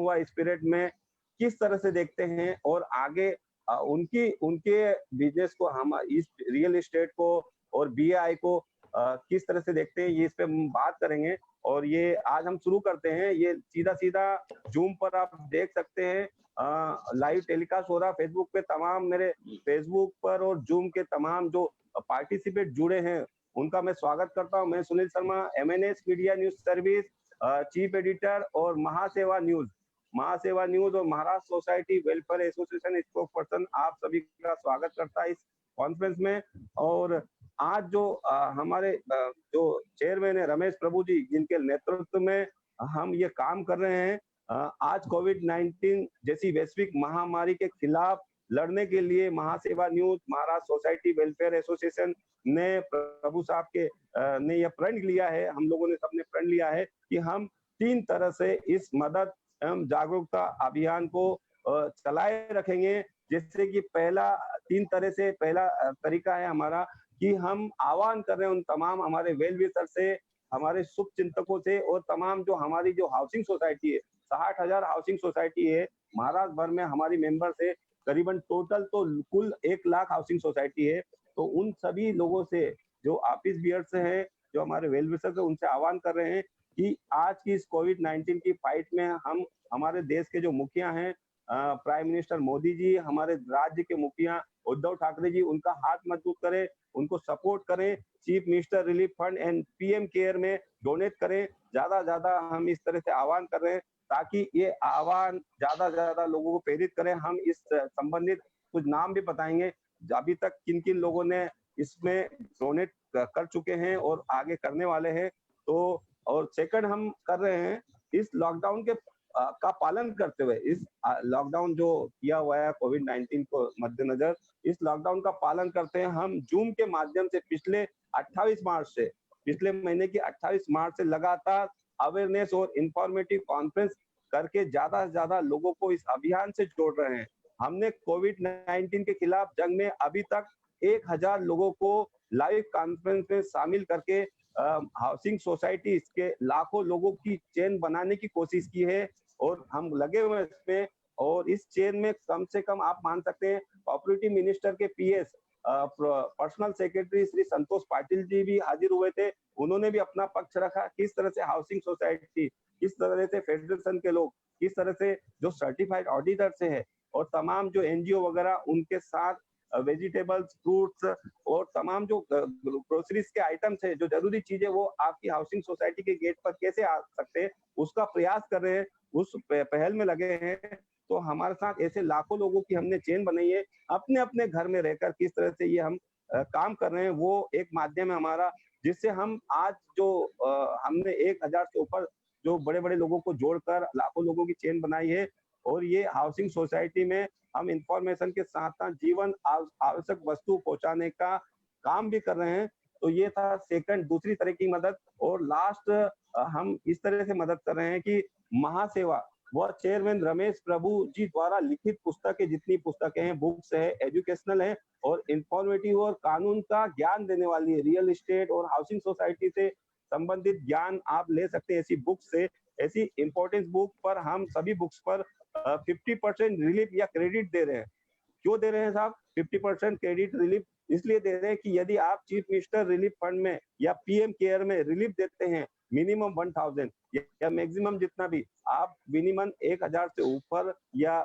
हुआ स्पिरिट में किस तरह से देखते हैं और आगे उनकी उनके बिजनेस को, हम इस रियल एस्टेट को और बीएआई को किस तरह से देखते हैं, ये इस पे हम बात करेंगे। और ये आज हम शुरू करते हैं, ये सीधा-सीधा ज़ूम पर आप देख सकते हैं, लाइव टेलीकास्ट हो रहा है फेसबुक पे। तमाम मेरे फेसबुक पर और ज़ूम के तमाम जो पार्टिसिपेट जुड़े हैं, उनका मैं स्वागत करता हूँ। मैं Sunil Sharma, MNS media news service chief editor और महासेवा न्यूज़ और Maharashtra society welfare association spokesperson आप सभी का स्वागत करता है इस कॉन्फ्रेंस में। और आज जो हमारे जो चेयरमैन है रमेश प्रभु जी, जिनके नेतृत्व में हम ये काम कर रहे हैं, आज कोविड-19 जैसी वैश्विक महामारी के खिलाफ लड़ने के लिए Mahaseva news, Maharashtra society welfare association ने प्रभु साहब के ने यह प्रण लिया है, हम लोगों ने सबने प्रण लिया है कि हम 3 तरह से इस मदद एवं जागरूकता अभियान को चलाए रखेंगे। जैसे कि पहला 3 तरह से पहला तरीका है हमारा कि हम आह्वान कर रहे हैं उन तमाम हमारे वेल विशर से, हमारे शुभ चिंतकों से और तमाम जो हमारी जो हाउसिंग सोसाइटी है, 60,000 हाउसिंग सोसाइटी है महाराष्ट्र भर में, हमारी मेंबर्स है करीबन टोटल तो कुल 1 लाख हाउसिंग सोसाइटी है। तो उन सभी लोगों से जो ऑफिस बियर्स हैं, जो हमारे वेल विशर्स हैं, उनसे आह्वान कर रहे हैं कि आज की इस कोविड-19 की फाइट में हम हमारे देश के जो मुखिया हैं, प्राइम मिनिस्टर मोदी जी, हमारे राज्य के मुखिया उद्धव ठाकरे जी, उनका हाथ मजबूत करें, उनको सपोर्ट करें, chief minister relief fund and PM care में डोनेट करें। ज्यादा हम इस तरह से आह्वान कर रहे हैं ताकि ये आह्वान ज्यादा लोगों को प्रेरित करें। हम इस संबंधित कुछ नाम भी बताएंगे अभी तक किन किन लोगों ने इसमें डोनेट कर चुके हैं और आगे करने वाले हैं। तो और सेकंड हम कर रहे हैं, इस लॉकडाउन के का पालन करते हुए, इस लॉकडाउन जो किया हुआ है कोविड-19 को मद्देनजर, इस लॉकडाउन का पालन करते हैं हम जूम के माध्यम से पिछले महीने की 28 मार्च से लगातार अवेयरनेस और इंफॉर्मेटिव कॉन्फ्रेंस करके ज्यादा से ज्यादा लोगों को इस अभियान से जोड़ रहे हैं। हमने कोविड-19 के खिलाफ जंग में अभी तक 1000 लोगों को लाइव कॉन्फ्रेंस में शामिल करके हाउसिंग सोसाइटी के लाखों लोगों की चेन बनाने की कोशिश की है और हम लगे हुए हैं इसमें। और इस चेन में कम से कम आप मान सकते हैं कोऑपरेटिव मिनिस्टर के PS personal secretary Shri Santosh Patil ji भी हाजिर हुए थे। उन्होंने भी अपना पक्ष रखा, किस तरह से हाउसिंग सोसाइटी, किस तरह से फेडरेशन के लोग, किस तरह से जो सर्टिफाइड ऑडिटर से है और तमाम जो एनजीओ वगैरह उनके साथ वेजिटेबल्स, फ्रूट्स और तमाम जो ग्रोसरीज के आइटम्स है, जो जरूरी चीजें वो आपकी हाउसिंग सोसाइटी के गेट पर कैसे आ सकते हैं, उसका प्रयास कर रहे हैं, उस पहल में लगे हैं। तो हमारे साथ ऐसे लाखों लोगों की हमने चेन बनाई है, अपने अपने घर में रहकर किस तरह से ये हम काम कर रहे हैं, वो एक माध्यम है हमारा, जिससे हम आज जो हमने 1000 से ऊपर जो बड़े-बड़े लोगों को जोड़कर लाखों लोगों की चेन बनाई है। और ये हाउसिंग सोसाइटी में हम इंफॉर्मेशन के साथ-साथ जीवन आवश्यक वस्तु पहुँचाने का काम भी कर रहे हैं। तो ये था सेकंड, दूसरी तरह की मदद। और लास्ट हम इस तरह से मदद कर रहे हैं कि महासेवा व चेयरमैन रमेश प्रभु जी द्वारा लिखित पुस्तकें, जितनी पुस्तकें हैं, बुक्स है, एजुकेशनल है और इंफॉर्मेटिव और कानून का ज्ञान देने वाली है, रियल एस्टेट और हाउसिंग सोसाइटी से संबंधित ज्ञान आप ले सकते हैं ऐसी बुक्स से। ऐसी इंपॉर्टेंट बुक पर हम सभी बुक्स पर 50% रिलीफ या क्रेडिट दे रहे हैं। क्यों दे रहे हैं साहब 50% क्रेडिट रिलीफ? इसलिए दे रहे हैं कि यदि आप चीफ मिनिस्टर रिलीफ फंड में या पीएम केयर में रिलीफ देते हैं मिनिमम 1000 या मैक्सिमम जितना भी, आप मिनिमम 1000 से ऊपर या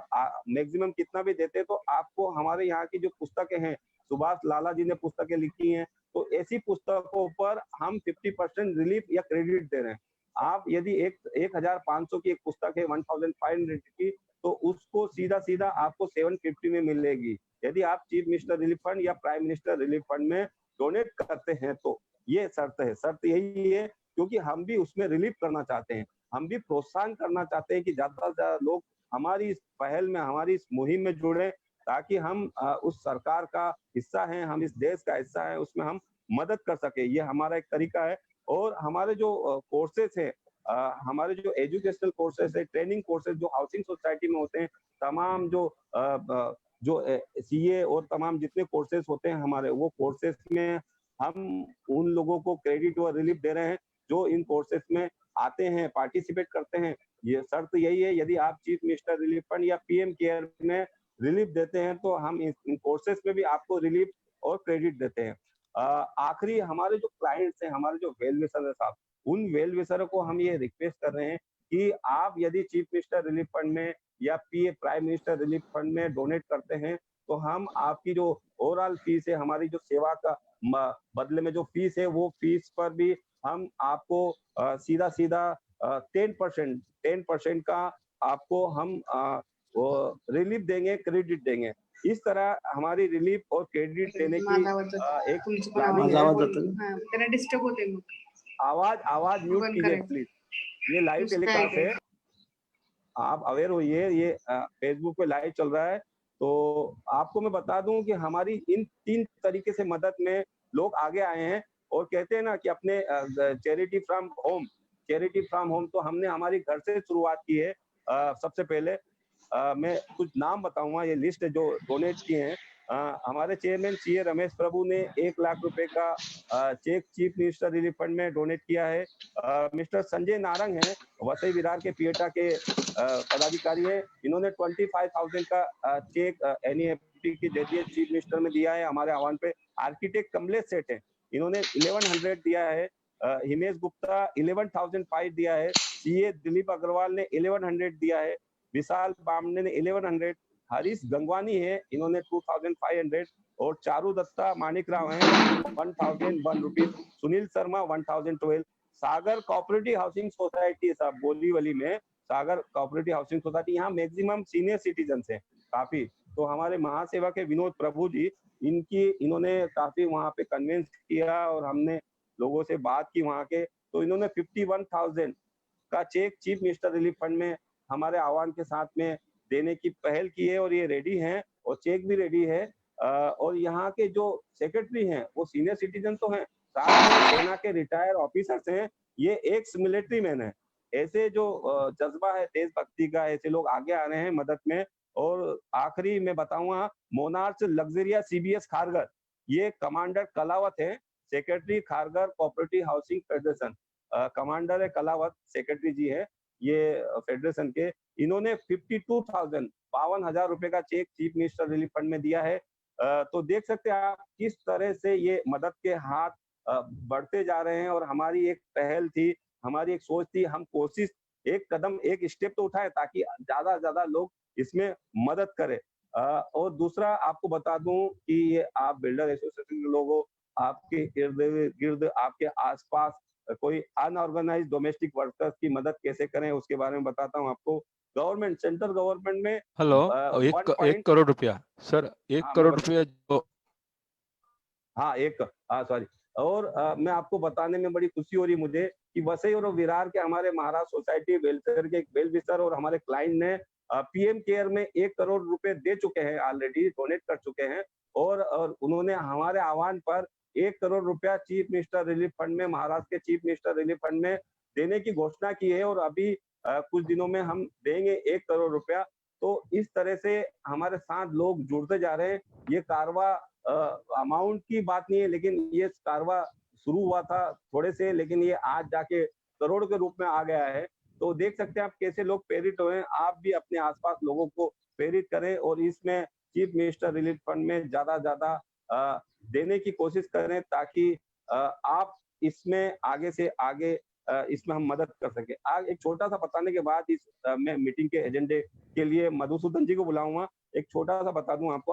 मैक्सिमम कितना भी देते हैं, तो आपको हमारे यहाँ की जो पुस्तकें हैं, सुभाष लाला जी ने पुस्तकें लिखी हैं, तो ऐसी पुस्तकों पर हम 50% रिलीफ या क्रेडिट दे रहे हैं। आप यदि 1500 की एक पुस्तक है 1500 की, तो उसको सीधा आपको 750 में मिलेगी। यदि आप चीफ मिनिस्टर रिलीफ फंड या प्राइम मिनिस्टर रिलीफ फंड में डोनेट करते हैं तो ये शर्त है। शर्त यही है क्योंकि हम भी उसमें रिलीफ करना चाहते हैं, हम भी प्रोत्साहन करना चाहते हैं कि ज्यादा से ज्यादा लोग हमारी इस पहल में, हमारी इस मुहिम में जुड़े, ताकि हम उस सरकार का हिस्सा हैं, हम इस देश का हिस्सा हैं, उसमें हम मदद कर सके। ये हमारा एक तरीका है। और हमारे जो कोर्सेस है, हमारे जो एजुकेशनल कोर्सेस है, ट्रेनिंग कोर्सेस जो हाउसिंग सोसाइटी में होते हैं, तमाम जो सीए और तमाम जितने कोर्सेस होते हैं हमारे, वो कोर्सेस में हम उन लोगों को क्रेडिट व रिलीफ दे रहे हैं जो इन कोर्सेस में आते हैं, पार्टिसिपेट करते हैं। ये शर्त यही है, यदि आप चीफ मिनिस्टर रिलीफ फंड या पीएम केयर में रिलीफ देते हैं तो हम इन कोर्सेज में भी आपको रिलीफ और क्रेडिट देते हैं। आखिरी हमारे जो क्लाइंट्स हैं, हमारे जो वेल विशर है साहब, उन वेल विशर को हम ये रिक्वेस्ट कर रहे हैं कि आप यदि चीफ मिनिस्टर रिलीफ फंड में या पीए प्राइम मिनिस्टर रिलीफ फंड में डोनेट करते हैं तो हम आपकी जो ओवरऑल फीस है, हमारी जो सेवा का बदले में जो फीस है, वो फीस पर भी हम आपको सीधा सीधा 10% का आपको हम रिलीफ देंगे, क्रेडिट देंगे। इस तरह हमारी रिलीफ और क्रेडिट देने की एक प्लानिंग है। त्यांना डिस्टर्ब होते मग आवाज म्यूट कीजिए प्लीज। ये लाइव टेलीकास्ट है, आप अवेयर होइए, ये फेसबुक पे लाइव चल रहा है। तो आपको मैं बता दूं कि हमारी इन 3 तरीके से मदद में लोग आगे आए हैं और कहते हैं ना कि अपने चैरिटी फ्रॉम होम, तो हमने हमारी घर से शुरुआत की है। सबसे पहले मैं कुछ नाम बताऊंगा, ये लिस्ट है जो डोनेट किए हैं। हमारे चेयरमैन सीए रमेश प्रभु ने 1 लाख रुपए का cheque chief minister relief fund में डोनेट किया है। मिस्टर संजय नारंग हैं, वसई विरार के पीएटा के पदाधिकारी है, इन्होंने 25,000 का चेक एनईएफटी के जरिए चीफ मिनिस्टर में दिया है हमारे आह्वान पे। आर्किटेक्ट कमलेश सेठ है, इन्होंने 1100 दिया है। हिमेश गुप्ता 11,005 दिया है। सीए दिलीप अग्रवाल ने 1100 दिया है। विशाल बामने ने 1100। हरीश गंगवानी है, इन्होंने 2500 और चारू दत्ता मानिक राव है 1001 रुपीज। सुनील शर्मा 1012। सागर कोऑपरेटिव हाउसिंग सोसाइटी साहब बोलीवली में, सागर कोऑपरेटिव हाउसिंग सोसाइटी, यहाँ मैक्सिमम सीनियर सिटीजन है काफी। तो हमारे महासेवक है विनोद प्रभु जी, इन्होंने काफी वहां पे कन्विंस किया और हमने लोगों से बात की वहां के, तो इन्होंने 51,000 का cheque chief minister relief fund में हमारे आह्वान के साथ में देने की पहल की है और ये रेडी हैं और चेक भी रेडी है। और यहाँ के जो सेक्रेटरी हैं वो सीनियर सिटीजन तो हैं, साथ में सेना के रिटायर ऑफिसर्स हैं, ये एक्स मिलिट्री मैन है। ऐसे जो जज्बा है देशभक्ति का, ऐसे लोग आगे आ रहे हैं मदद में। और आखिरी मैं बताऊंगा, मोनार्च लग्जरिया सीबीएस खारगर, ये कमांडर कलावत है, secretary Kharghar cooperative housing federation. Commander है कलावत, सेक्रेटरी जी है ये फेडरेशन के। इन्होंने 52,000 रुपए का cheque chief minister relief fund में दिया है। तो देख सकते हैं आप किस तरह से ये मदद के हाथ बढ़ते जा रहे हैं। और हमारी एक पहल थी, हमारी एक सोच थी, हम कोशिश एक कदम एक स्टेप तो उठाए ताकि ज्यादा से ज्यादा लोग इसमें मदद करें। और दूसरा आपको बता दूं कि ये आप बिल्डर एसोसिएशन के लोगों, आपके इर्द गिर्द आपके आसपास कोई अनऑर्गेनाइज्ड डोमेस्टिक वर्कर्स की मदद कैसे करें उसके बारे में बताता हूं आपको। गवर्नमेंट, सेंट्रल गवर्नमेंट में हेलो, 1 करोड़ रुपया सर, 1 करोड़ रुपया जो सॉरी। और मैं आपको बताने में बड़ी खुशी हो रही मुझे कि वसई और विरार के हमारे महाराज सोसाइटी वेलफेयर के वेल विशर और हमारे क्लाइंट ने पीएम केयर में 1 करोड़ रुपए दे चुके हैं, ऑलरेडी डोनेट कर चुके हैं। और उन्होंने हमारे आह्वान पर 1 करोड़ रुपया चीफ मिनिस्टर रिलीफ फंड में, महाराष्ट्र के चीफ मिनिस्टर रिलीफ फंड में देने की घोषणा की है। और अभी कुछ दिनों में हम देंगे 1 करोड़ रुपया। तो इस तरह से हमारे साथ लोग जुड़ते जा रहे हैं। ये कारवा अमाउंट की बात नहीं है, लेकिन ये कारवा शुरू हुआ था थोड़े से, लेकिन ये आज जाके करोड़ के रूप में आ गया है। तो देख सकते हैं आप कैसे लोग प्रेरित हुए हैं। आप भी अपने आसपास लोगों को प्रेरित करें और इसमें चीफ मिनिस्टर रिलीफ फंड में ज्यादा देने की कोशिश करें ताकि आप इसमें आगे से आगे इसमें हम मदद कर सके। आज एक छोटा सा बताने के बाद इस मैं मीटिंग के एजेंडे के लिए मधुसूदन जी को बुलाऊंगा। एक छोटा सा बता दूं आपको,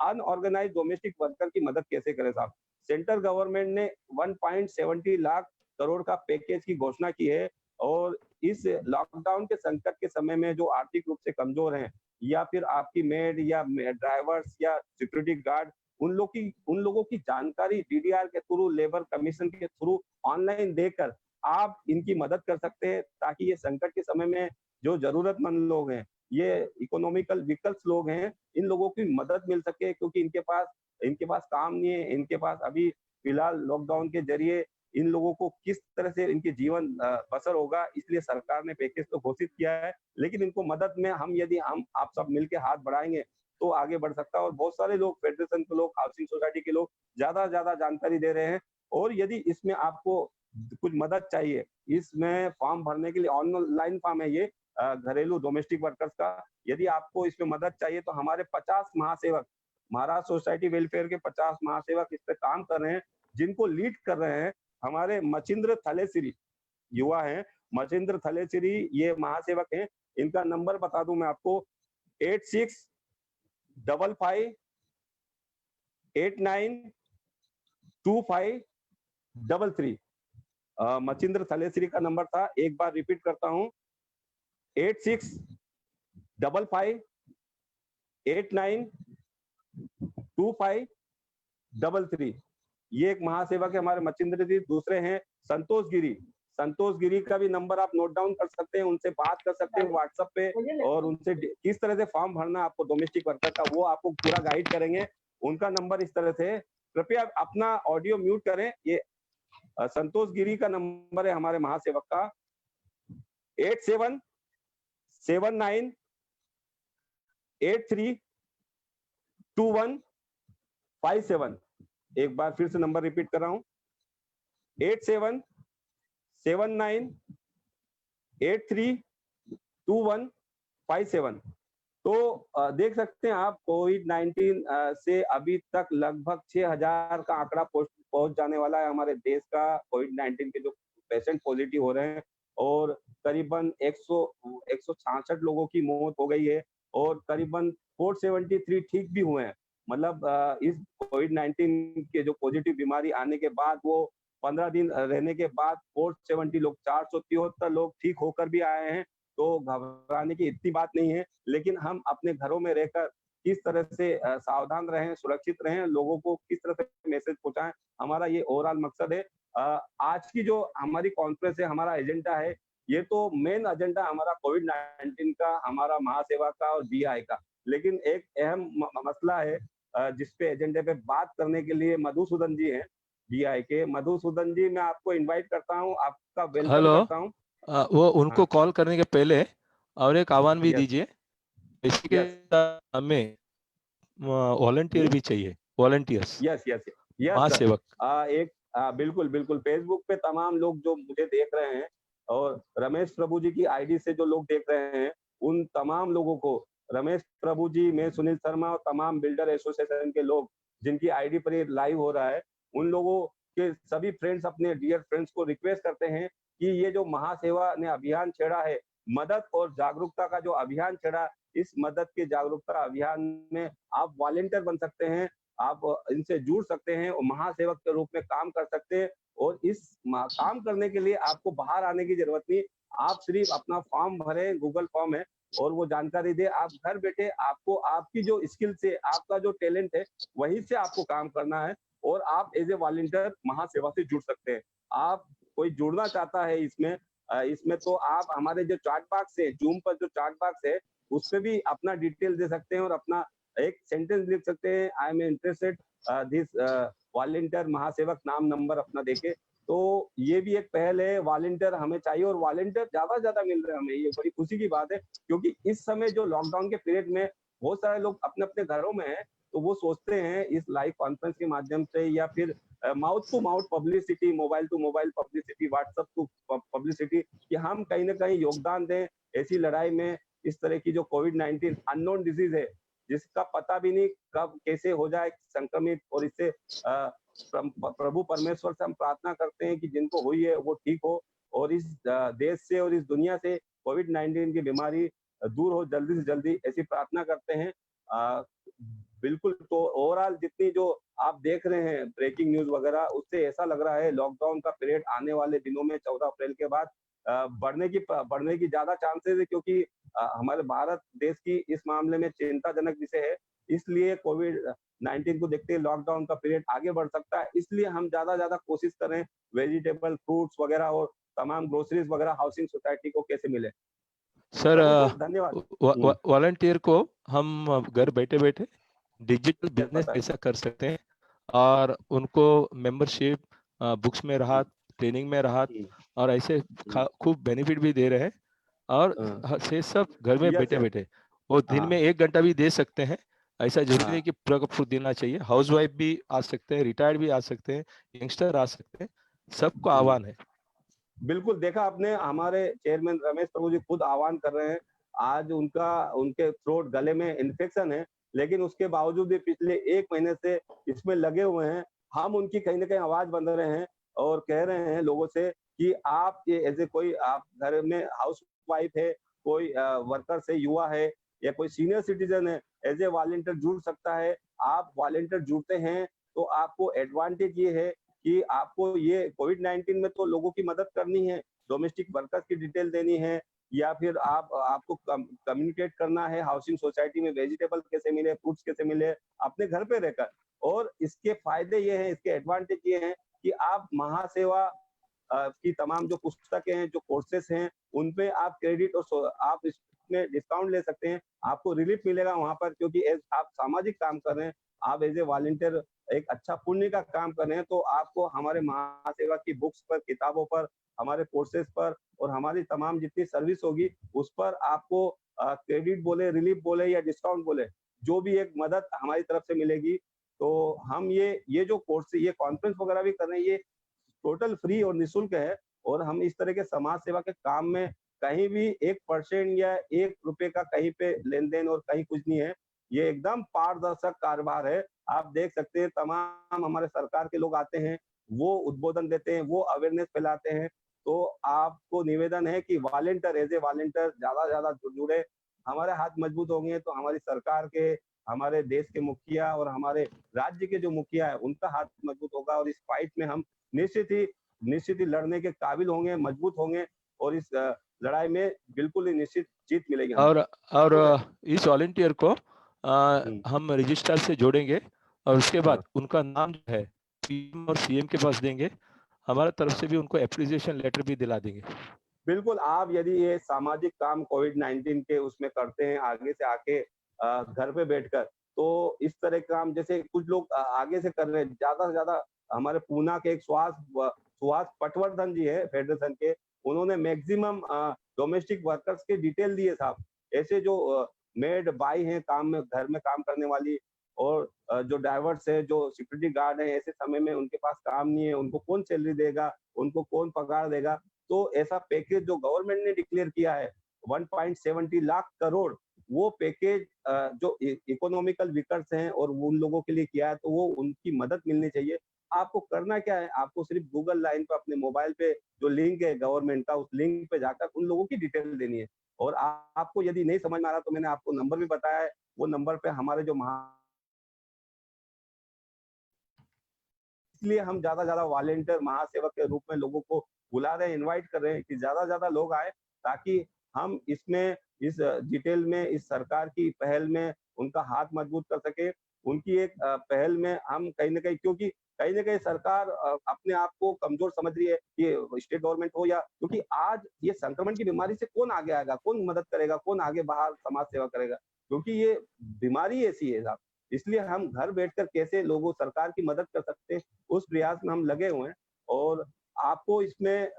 अनऑर्गेनाइज्ड डोमेस्टिक वर्कर की मदद कैसे करें साहब। सेंट्रल गवर्नमेंट ने 1.70 लाख करोड़ का पैकेज की घोषणा की है। और इस लॉकडाउन के संकट के समय में जो आर्थिक रूप से कमजोर हैं, या फिर आपकी मेड या ड्राइवर्स या सिक्योरिटी गार्ड, उन लोगों की जानकारी डीडीआर के थ्रू, लेबर कमीशन के थ्रू ऑनलाइन देकर आप इनकी मदद कर सकते हैं, ताकि ये संकट के समय में जो जरूरतमंद लोग हैं, ये इकोनॉमिकल विकल्प लोग हैं, इन लोगों की मदद मिल सके। क्योंकि इनके पास काम नहीं है, इनके पास अभी फिलहाल लॉकडाउन के जरिए इन लोगों को किस तरह से इनके जीवन बसर होगा, इसलिए सरकार ने पैकेज तो घोषित किया है। लेकिन इनको मदद में यदि हम आप सब मिलकर हाथ बढ़ाएंगे तो आगे बढ़ सकता है। और बहुत सारे लोग, फेडरेशन के लोग, हाउसिंग सोसाइटी के लोग ज्यादा जानकारी दे रहे हैं। और यदि इसमें आपको कुछ मदद चाहिए, इसमें फॉर्म भरने के लिए ऑनलाइन फॉर्म है ये, घरेलू डोमेस्टिक वर्कर्स का। यदि आपको इसमें मदद चाहिए तो हमारे 50 महासेवक, महाराष्ट्र सोसाइटी वेलफेयर के 50 महासेवक इस पे काम कर रहे हैं, जिनको लीड कर रहे हैं हमारे मचिंद्र थलेसिरी युवा हैं। मचिंद्र थलेसिरी ये महासेवक हैं। इनका नंबर बता दूं मैं आपको, 8655892533। मचिंद्र थलेसिरी का नंबर था, एक बार रिपीट करता हूं, 8655892533। ये एक महासेवक है हमारे मचिंद्र जी। दूसरे हैं संतोष गिरी। संतोष गिरी का भी नंबर आप नोट डाउन कर सकते हैं, उनसे बात कर सकते हैं व्हाट्सएप पे, और उनसे किस तरह से फॉर्म भरना है आपको डोमेस्टिक वर्कर का, वो आपको पूरा गाइड करेंगे। उनका नंबर इस तरह से, कृपया अपना ऑडियो म्यूट करें। ये संतोष गिरी का नंबर है हमारे महासेवक का, 8779832157। एक बार फिर से नंबर रिपीट कर रहा हूं, 8779832157। तो देख सकते हैं आप, कोविड-19 से अभी तक लगभग 6000 का आंकड़ा पहुंच जाने वाला है हमारे देश का। कोविड-19 के जो पेशेंट पॉजिटिव हो रहे हैं, और करीबन 166 लोगों की मौत हो गई है, और करीबन 473 ठीक भी हुए हैं। मतलब इस कोविड-19 के जो पॉजिटिव बीमारी आने के बाद, वो 15 दिन रहने के बाद 470 लोग, 473 लोग ठीक होकर भी आए हैं। तो घबराने की इतनी बात नहीं है, लेकिन हम अपने घरों में रहकर किस तरह से सावधान रहें, सुरक्षित रहें, लोगों को किस तरह से मैसेज पहुंचाएं, हमारा ये ओवरऑल मकसद है। आज की जो हमारी कॉन्फ्रेंस है, हमारा एजेंडा है, ये तो मेन एजेंडा हमारा कोविड-19 का, हमारा महासेवा का और बीआई का। लेकिन एक अहम मसला है जिसपे एजेंडे पे बात करने के लिए मधुसूदन जी हैं, बीआई के। मधुसूदन जी, मैं आपको इनवाइट करता हूँ, आपका वेलकम हेलो, करता हूँ। वो उनको हाँ, कॉल करने के पहले और एक आह्वान भी यस, दीजिए। इसी के यस, साथ हमें वॉलंटियर भी चाहिए, volunteers, yes, yes, yes sir. Mahasevak. एक बिल्कुल, बिल्कुल, फेसबुक पे तमाम लोग जो मुझे देख रहे हैं, और रमेश प्रभु जी की आईडी से जो लोग देख रहे हैं, उन तमाम लोगों को, रमेश प्रभु जी, मैं सुनील शर्मा और तमाम बिल्डर एसोसिएशन के लोग जिनकी आईडी पर ये लाइव हो रहा है, उन लोगों के सभी फ्रेंड्स, अपने डियर फ्रेंड्स को रिक्वेस्ट करते हैं कि ये जो महासेवा ने अभियान छेड़ा है, मदद और जागरूकता का जो अभियान छेड़ा, इस मदद के जागरूकता अभियान में आप वॉलंटियर बन सकते हैं, आप इनसे जुड़ सकते हैं और महासेवक के रूप में काम कर सकते हैं। और इस काम करने के लिए आपको बाहर आने की जरूरत नहीं, आप सिर्फ अपना फॉर्म भरें, गूगल फॉर्म है, और वो जानकारी दे, आप घर बैठे, आपको आपकी जो स्किल से, आपका जो टैलेंट है, वहीं से आपको काम करना है, और आप एज ए वॉलंटियर महासेवा से जुड़ सकते हैं। आप कोई जुड़ना चाहता है इसमें, इसमें तो आप हमारे जो चैट बॉक्स है, जूम पर जो चैट बॉक्स है, उस पे भी अपना डिटेल दे सकते हैं, और अपना एक सेंटेंस लिख सकते हैं, I am interested this volunteer Mahasevak, नाम नंबर अपना देके। तो ये भी एक पहल है, वॉलंटियर हमें चाहिए, और वॉलंटियर ज्यादा से ज्यादा मिल रहे हैं हमें, ये बड़ी खुशी की बात है। क्योंकि इस समय जो लॉकडाउन के पीरियड में बहुत सारे लोग अपने अपने घरों में हैं, तो वो सोचते हैं इस लाइव कॉन्फ्रेंस के माध्यम से, या फिर mouth to mouth publicity, mobile to mobile publicity, WhatsApp to publicity, कि हम कहीं ना कहीं योगदान दें ऐसी लड़ाई में। इस तरह की जो कोविड-19 अननोन डिजीज है, जिसका पता भी नहीं कब कैसे हो जाए संक्रमित, और इससे प्रभु परमेश्वर से हम प्रार्थना करते हैं कि जिनको हुई है वो ठीक हो, और इस देश से और इस दुनिया से कोविड-19 की बीमारी दूर हो जल्दी से जल्दी, ऐसी प्रार्थना करते हैं। बिल्कुल, तो ओवरऑल जितनी जो आप देख रहे हैं ब्रेकिंग न्यूज वगैरह, उससे ऐसा लग रहा है लॉकडाउन का पीरियड आने वाले दिनों में 14 अप्रैल के बाद बढ़ने की ज्यादा चांसेस है, क्योंकि हमारे भारत देश की इस मामले में चिंताजनक विषय है। इसलिए कोविड-19 को देखते हुए लॉकडाउन का पीरियड आगे बढ़ सकता है। इसलिए हम ज्यादा कोशिश करें, वेजिटेबल, फ्रूट्स वगैरह और तमाम ग्रोसरीज वगैरह हाउसिंग सोसाइटी को कैसे मिले। सर, प्रभु जी, धन्यवाद। वॉलंटियर को हम घर बैठे बैठे डिजिटल यस, बिजनेस बताएं। कैसा कर सकते हैं, और उनको मेंबरशिप, बुक्स में राहत, ट्रेनिंग में राहत, और ऐसे खूब बेनिफिट भी दे रहे हैं। और से सब घर में बैठे बैठे वो दिन में 1 घंटा भी दे सकते हैं। ऐसा जरूरी नहीं कि पूरा का पूरा देना चाहिए। हाउस वाइफ भी आ सकते हैं, रिटायर्ड भी आ सकते हैं, यंगस्टर आ सकते हैं। सबको आह्वान है। बिल्कुल, देखा आपने, हमारे चेयरमैन रमेश प्रभु जी खुद आह्वान कर रहे हैं। आज उनके थ्रोट, गले में इन्फेक्शन है, लेकिन उसके बावजूद भी पिछले 1 महीने से इसमें लगे हुए हैं। हम उनकी कहीं न कहीं आवाज़ बन रहे हैं और कह रहे हैं लोगों से कि आप ये ऐसे कोई, आप घर में हाउसवाइफ है, कोई वर्कर्स है, युवा है या कोई सीनियर सिटीज़न है, एज़ ए वॉलंटियर जुड़ सकता है। आप वॉलंटियर जुड़ते हैं तो आपको एडवांटेज ये है कि आपको ये कोविड-19 में तो लोगों की मदद करनी है, डोमेस्टिक वर्कर्स की डिटेल देनी है, या फिर आपको कम्युनिकेट करना है हाउसिंग सोसाइटी में वेजिटेबल कैसे मिले, फ्रूट्स कैसे मिले, अपने घर पे रहकर। और इसके फायदे ये हैं, इसके एडवांटेज ये हैं कि आप महासेवा की तमाम जो पुस्तकें हैं, जो कोर्सेस हैं, उन पे आप क्रेडिट और आप इसमें डिस्काउंट ले सकते हैं। आपको रिलीफ मिलेगा वहाँ पर, क्योंकि आप सामाजिक काम कर रहे हैं, आप एज़ ए वॉलंटियर एक अच्छा पुण्य का काम कर रहे हैं, तो आपको हमारे महासेवा की बुक्स पर, किताबों पर, हमारे कोर्सेज पर और हमारी तमाम जितनी सर्विस होगी, उस पर आपको क्रेडिट बोले, रिलीफ बोले या डिस्काउंट बोले, जो भी एक मदद हमारी तरफ से मिलेगी। तो हम ये जो कोर्स, ये कॉन्फ्रेंस वगैरह भी कर रहे हैं, ये टोटल फ्री और निःशुल्क है। और हम इस तरह के समाज सेवा के काम में कहीं भी 1% या ₹1 का कहीं पे लेन-देन और कहीं कुछ नहीं है। ये एकदम पारदर्शक कारोबार है। आप देख सकते हैं, तमाम हमारे सरकार के लोग आते हैं, वो उद्बोधन देते हैं, वो अवेयरनेस फैलाते हैं। तो आपको निवेदन है कि वॉलंटियर, एज़ ए वॉलंटियर ज़्यादा से ज़्यादा जुड़े। हमारे हाथ मजबूत होंगे तो हमारी सरकार के, हमारे देश के मुखिया और हमारे राज्य के जो मुखिया है, उनका हाथ मजबूत होगा और इस फाइट में हम निश्चित ही लड़ने के काबिल होंगे, मजबूत होंगे और इस लड़ाई में बिल्कुल ही निश्चित जीत मिलेगी हमें। और इस वॉलंटियर को हुँ। हम रजिस्ट्रार से जोड़ेंगे और उसके हाँ। बाद उनका नाम जो है पीएम और सीएम के पास देंगे। हमारा तरफ से भी उनको एप्रिसिएशन लेटर भी दिला देंगे। बिल्कुल, आप यदि ये सामाजिक काम कोविड-19 के उसमें करते हैं, आगे से आके घर पे बैठकर, तो इस तरह के काम जैसे कुछ लोग आगे से कर रहे हैं, ज़्यादा से ज़्यादा हमारे पूना के एक सुहास पटवर्धन जी है फेडरेशन के, उन्होंने मैक्सिमम डोमेस्टिक वर्कर्स के डिटेल दिए साहब। ऐसे जो मेड बाई हैं काम में, घर में काम करने वाली, और जो ड्राइवर्स हैं, जो सिक्योरिटी गार्ड हैं, ऐसे समय में उनके पास काम नहीं है, उनको कौन सैलरी देगा, उनको कौन पगार देगा? तो ऐसा पैकेज जो गवर्नमेंट ने डिक्लेयर किया है 1.70 लाख करोड़, वो पैकेज जो इकोनॉमिकल वीकर्स हैं और उन लोगों के लिए किया है, तो वो उनकी मदद मिलनी चाहिए। आपको करना क्या है, आपको सिर्फ गूगल लाइन पे अपने मोबाइल पे जो लिंक है गवर्नमेंट का, उस लिंक पे जाकर उन लोगों की डिटेल देनी है। और आपको यदि नहीं समझ में आ रहा, तो मैंने आपको नंबर भी बताया है, वो नंबर पे हमारे जो इसलिए हम ज़्यादा से ज़्यादा वॉलंटियर महासेवक के रूप में लोगों को बुला रहे हैं, इनवाइट कर रहे हैं कि ज़्यादा से ज़्यादा लोग आए, ताकि हम इसमें, इस डिटेल में, इस सरकार की पहल में उनका हाथ मजबूत कर सके। उनकी एक पहल में हम कहीं न कहीं, क्योंकि कहीं न कहीं सरकार अपने आप को कमज़ोर समझ रही है, ये स्टेट गवर्नमेंट हो, या क्योंकि आज ये संक्रमण की बीमारी से कौन आगे आएगा, कौन मदद करेगा, कौन आगे बाहर समाज सेवा करेगा? क्योंकि ये बीमारी ऐसी है साहब। इसलिए हम घर बैठकर कैसे लोगों, सरकार की मदद कर सकते हैं, उस प्रयास में हम लगे हुए हैं। और आपको इसमें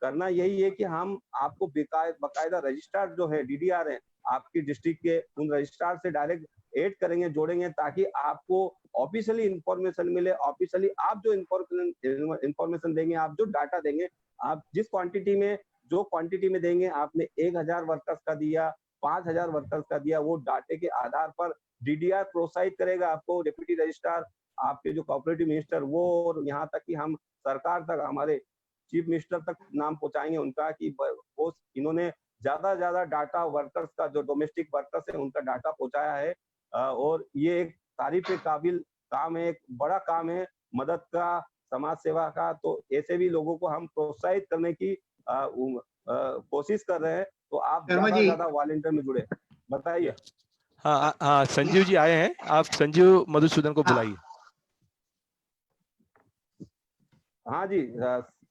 करना यही है कि हम आपको बकायदा रजिस्ट्रार जो है, डीडीआर है, आपकी डिस्ट्रिक्ट के, उन रजिस्ट्रार से डायरेक्ट ऐड करेंगे, जोड़ेंगे, ताकि आपको ऑफिशियली इन्फॉर्मेशन मिले। ऑफिशियली आप जो इन्फॉर्मेशन देंगे, आप जो डाटा देंगे, आप जिस क्वांटिटी में देंगे, आपने 1000 वर्कर्स का दिया, 5000 वर्कर्स का दिया, वो डाटे के आधार पर डीडीआर प्रोत्साहित करेगा आपको डिप्टी रजिस्ट्रार, आपके जो कोऑपरेटिव मिनिस्टर, वो, और यहाँ तक कि हम सरकार तक, हमारे चीफ मिनिस्टर तक नाम पहुंचाएंगे उनका कि वो, इन्होंने ज्यादा डाटा वर्कर्स का, जो डोमेस्टिक वर्कर्स है, उनका डाटा पहुंचाया है। और ये एक तारीफ के काबिल काम है, एक बड़ा काम है मदद का, समाज सेवा का। तो ऐसे भी लोगों को हम प्रोत्साहित करने की कोशिश कर रहे हैं। तो आप ज्यादा से ज्यादा वॉलंटियर में जुड़े। बताइए। हाँ, संजीव जी आए हैं, आप संजीव मधुसूदन को बुलाइए। हाँ जी,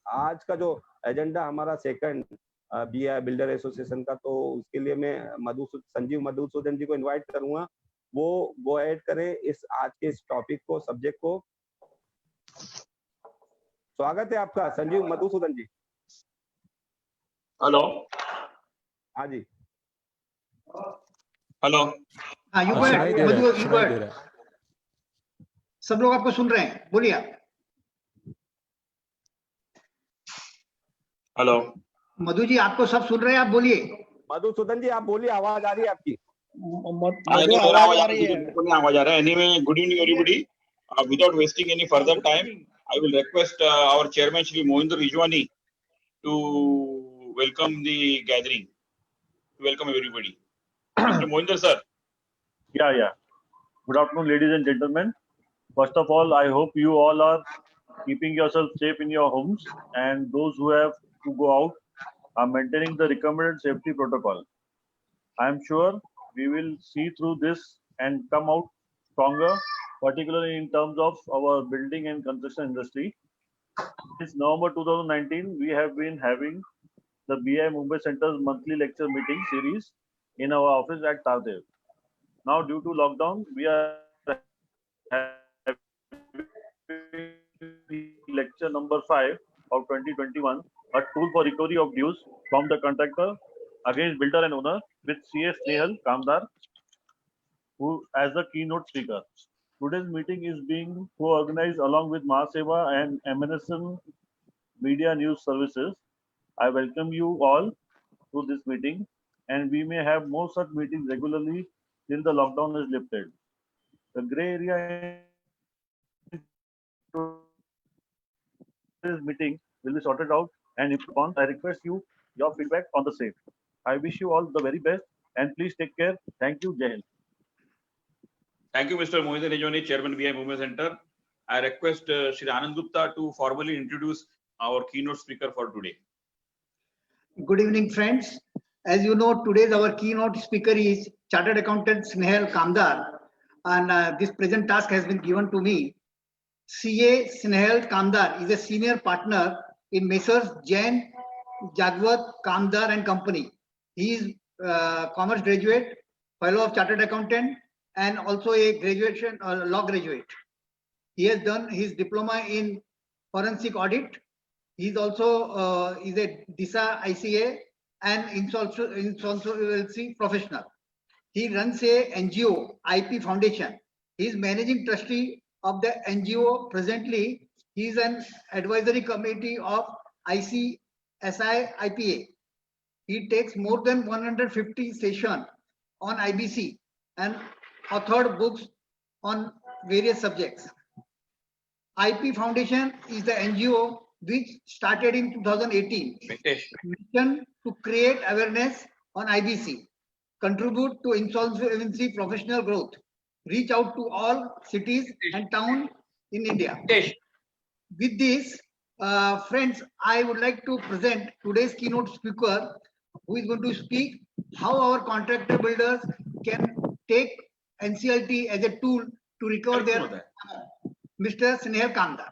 आज का जो एजेंडा हमारा सेकंड बीआई बिल्डर एसोसिएशन का, तो उसके लिए मैं संजीव मधुसूदन जी को इनवाइट करूंगा। वो गो ऐड करें इस आज के इस टॉपिक को, सब्जेक्ट को। स्वागत है आपका संजीव मधुसूदन जी। हेलो। हाँ जी, हेलो। हाँ, यू गो अहेड। सब लोग आपको सुन रहे हैं, बोलिए। हेलो मधु जी आपको सब सुन रहे हैं, आप बोलिए। मधुसूदन जी आप बोलिए, आवाज आ रही है आपकी? नहीं, मेरा आवाज आ रही है, मेरे को नहीं आवाज आ रहा है। Anyway, good evening everybody. Without wasting any further time, I will request our chairman Shri Mohinder Rijwani to welcome the gathering. Welcome everybody. Mr. Mohinder sir. Yeah. Good afternoon, ladies and gentlemen. First of all, I hope you all are keeping yourself safe in your homes, and those who have to go out are maintaining the recommended safety protocol. I am sure we will see through this and come out stronger, particularly in terms of our building and construction industry. Since November 2019, we have been having the BI Mumbai Center's monthly lecture meeting series in our office at Tardev. Now, due to lockdown, we are having lecture number 5 of 2021, a tool for recovery of dues from the contractor against builder and owner, with CS Snehal Kamdar, who as the keynote speaker. Today's meeting is being co-organized along with Mahaseva and MNSN Media News Services. I welcome you all to this meeting, and we may have more such meetings regularly till the lockdown is lifted. The gray area in today's meeting will be sorted out, and if upon, I request you your feedback on the same. I wish you all the very best, and please take care. Thank you, Jai Hind. Thank you, Mr. Mohinder Rijwani, Chairman BI Mumbai Center. I request Shri Anand Gupta to formally introduce our keynote speaker for today. Good evening, friends. As you know, today's our keynote speaker is Chartered Accountant Snehal Kamdar, and this present task has been given to me. CA Snehal Kamdar is a senior partner in Messrs. Jain, Jagwat, Kamdar and Company. He is commerce graduate, fellow of Chartered Accountant, and also a graduation law graduate. He has done his diploma in forensic audit. He is also is a DISA ICA and insolvency professional. He runs a NGO, IP Foundation. He is managing trustee of the NGO. Presently, he is an advisory committee of ICSI IPA. He takes more than 150 sessions on IBC and authored books on various subjects. IP Foundation is the NGO which started in 2018. Mission to create awareness on IBC, contribute to insolvency professional growth, reach out to all cities and towns in India. With this, friends, I would like to present today's keynote speaker, who is going to speak how our contractor builders can take NCLT as a tool to recover their Mr. Snehal Kamdar.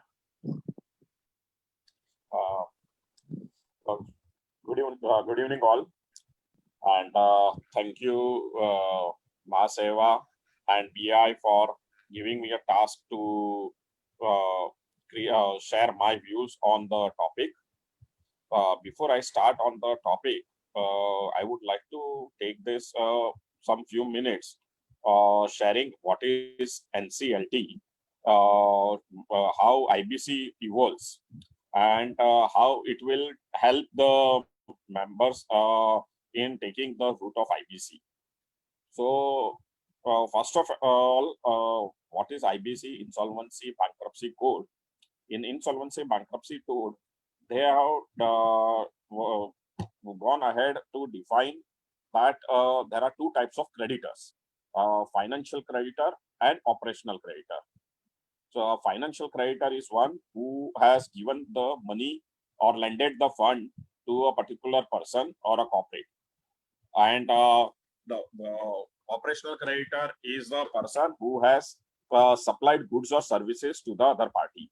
Good evening all, and thank you Mahaseva and BI for giving me a task to share my views on the topic. Before I start on the topic, I would like to take this some few minutes sharing what is NCLT, how IBC evolves, and how it will help the members in taking the route of IBC. So, first of all, what is IBC? Insolvency Bankruptcy Code. In Insolvency Bankruptcy Code, they have gone ahead to define that there are two types of creditors, financial creditor and operational creditor. So a financial creditor is one who has given the money or lended the fund to a particular person or a corporate. And the operational creditor is the person who has supplied goods or services to the other party.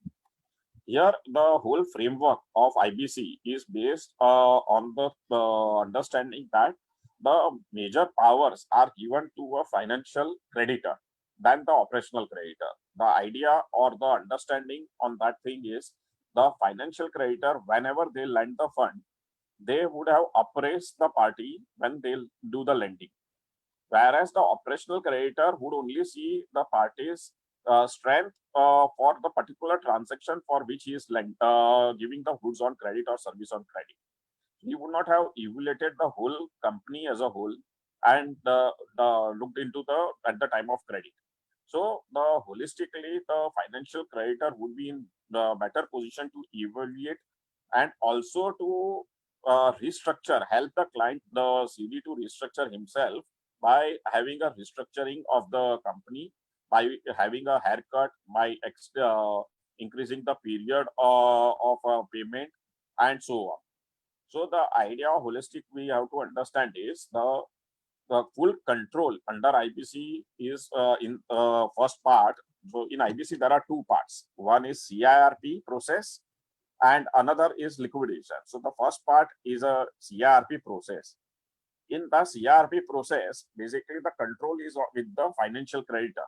Here, the whole framework of IBC is based on the understanding that the major powers are given to a financial creditor than the operational creditor. The idea or the understanding on that thing is the financial creditor, whenever they lend the fund, they would have appraised the party when they do the lending. Whereas the operational creditor would only see the party's strength for the particular transaction for which he is giving the goods on credit or service on credit. he would not have evaluated the whole company as a whole and looked into at the time of credit. So the holistically, the financial creditor would be in the better position to evaluate and also to restructure, help the client, the CD to restructure himself by having a restructuring of the company, by having a haircut, by increasing the period of payment, and so on. So the idea of holistic we have to understand is the full control under IBC is in first part. So in IBC there are two parts. One is CIRP process and another is liquidation. So the first part is a CIRP process. In the CIRP process, basically the control is with the financial creditor.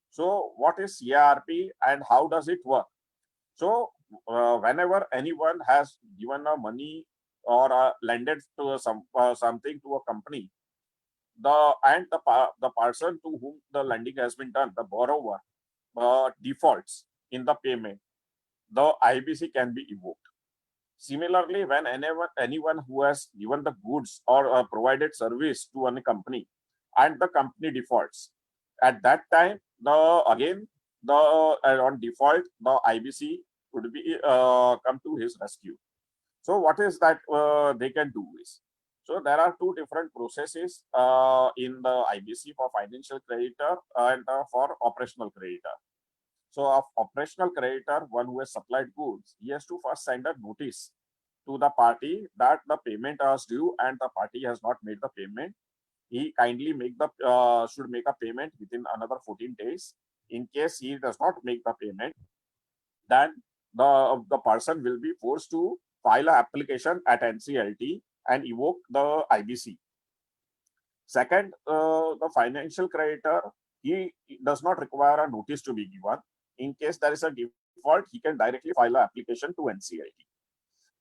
So what is CIRP and how does it work? So whenever anyone has given a money or lended to something to a company, the person to whom the lending has been done, the borrower, defaults in the payment, the IBC can be evoked. Similarly, when anyone who has given the goods or provided service to any company and the company defaults, at that time, on default, the IBC would be come to his rescue. So what is that they can do is, so there are two different processes in the IBC for financial creditor and for operational creditor. So of operational creditor, one who has supplied goods, he has to first send a notice to the party that the payment is due and the party has not made the payment. He kindly should make a payment within another 14 days. In case he does not make the payment, then the person will be forced to file an application at NCLT and evoke the IBC. Second, the financial creditor, he does not require a notice to be given. In case there is a default, he can directly file an application to NCLT.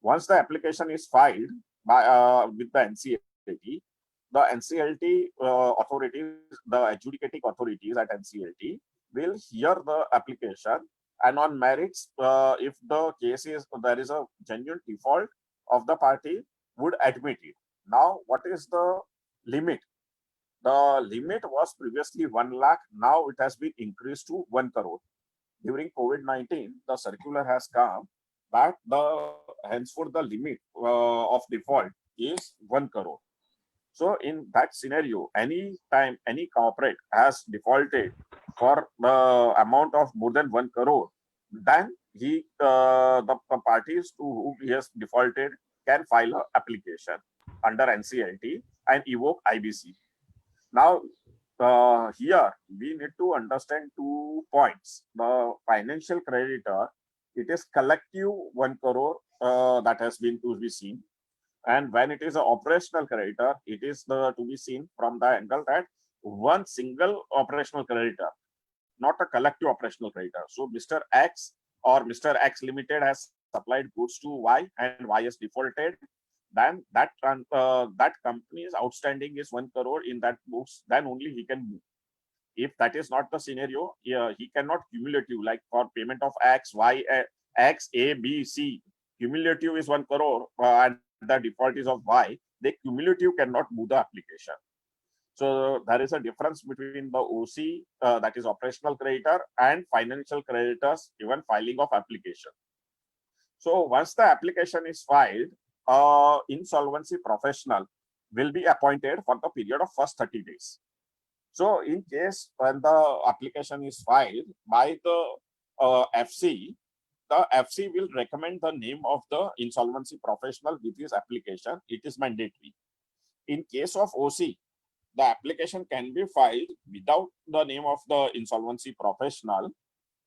Once the application is filed with the NCLT, the NCLT authorities, the adjudicating authorities at NCLT will hear the application, and on merits, if the case is there is a genuine default of the party, would admit it. Now, what is the limit? The limit was previously 1 lakh. Now it has been increased to 1 crore. During COVID-19, the circular has come that henceforth the limit of default is 1 crore. So in that scenario, any time any corporate has defaulted for the amount of more than 1 crore, then the parties to whom he has defaulted can file an application under NCLT and evoke IBC. Now, here we need to understand 2 points. The financial creditor, it is collective 1 crore that has been to be seen. And when it is an operational creditor, it is to be seen from the angle that one single operational creditor, not a collective operational creditor. So Mr. X or Mr. X Limited has supplied goods to Y and Y has defaulted. Then that company's outstanding is 1 crore in that books, then only he can move. If that is not the scenario, he cannot cumulative, like for payment of X, Y, X, A, B, C, cumulative is 1 crore and the default is of Y, the cumulative cannot move the application. So there is a difference between the OC, that is operational creditor, and financial creditors, even filing of application. So once the application is filed, insolvency professional will be appointed for the period of first 30 days. So in case when the application is filed by the FC, the FC will recommend the name of the insolvency professional with his application. It is mandatory. In case of OC, the application can be filed without the name of the insolvency professional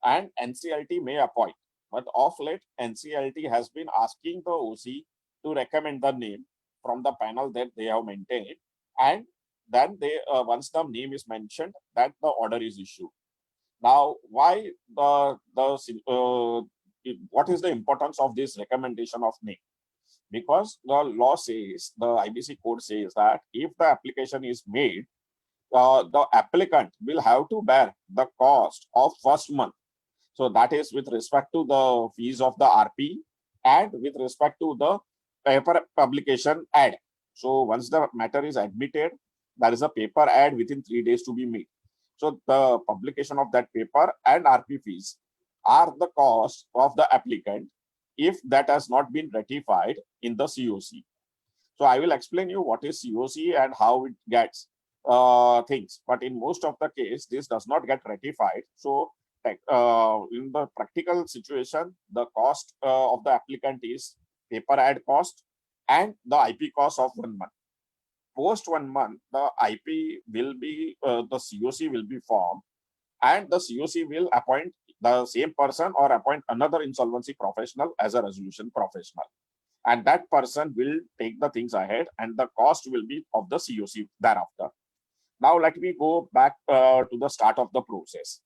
and NCLT may appoint. But of late, NCLT has been asking the OC to recommend the name from the panel that they have maintained, and then they once the name is mentioned, that the order is issued. Now, why what is the importance of this recommendation of name? Because the law says, the IBC code says that if the application is made, the applicant will have to bear the cost of first month. So that is with respect to the fees of the RP and with respect to the paper publication ad. So once the matter is admitted, there is a paper ad within 3 days to be made. So the publication of that paper and RP fees are the cost of the applicant if that has not been ratified in the COC. So I will explain you what is COC and how it gets things. But in most of the case, this does not get ratified. So in the practical situation, the cost of the applicant is paper ad cost and the IP cost of 1 month. Post 1 month, the IP will be, the COC will be formed, and the COC will appoint the same person or appoint another insolvency professional as a resolution professional. And that person will take the things ahead, and the cost will be of the COC thereafter. Now, let me go back to the start of the process.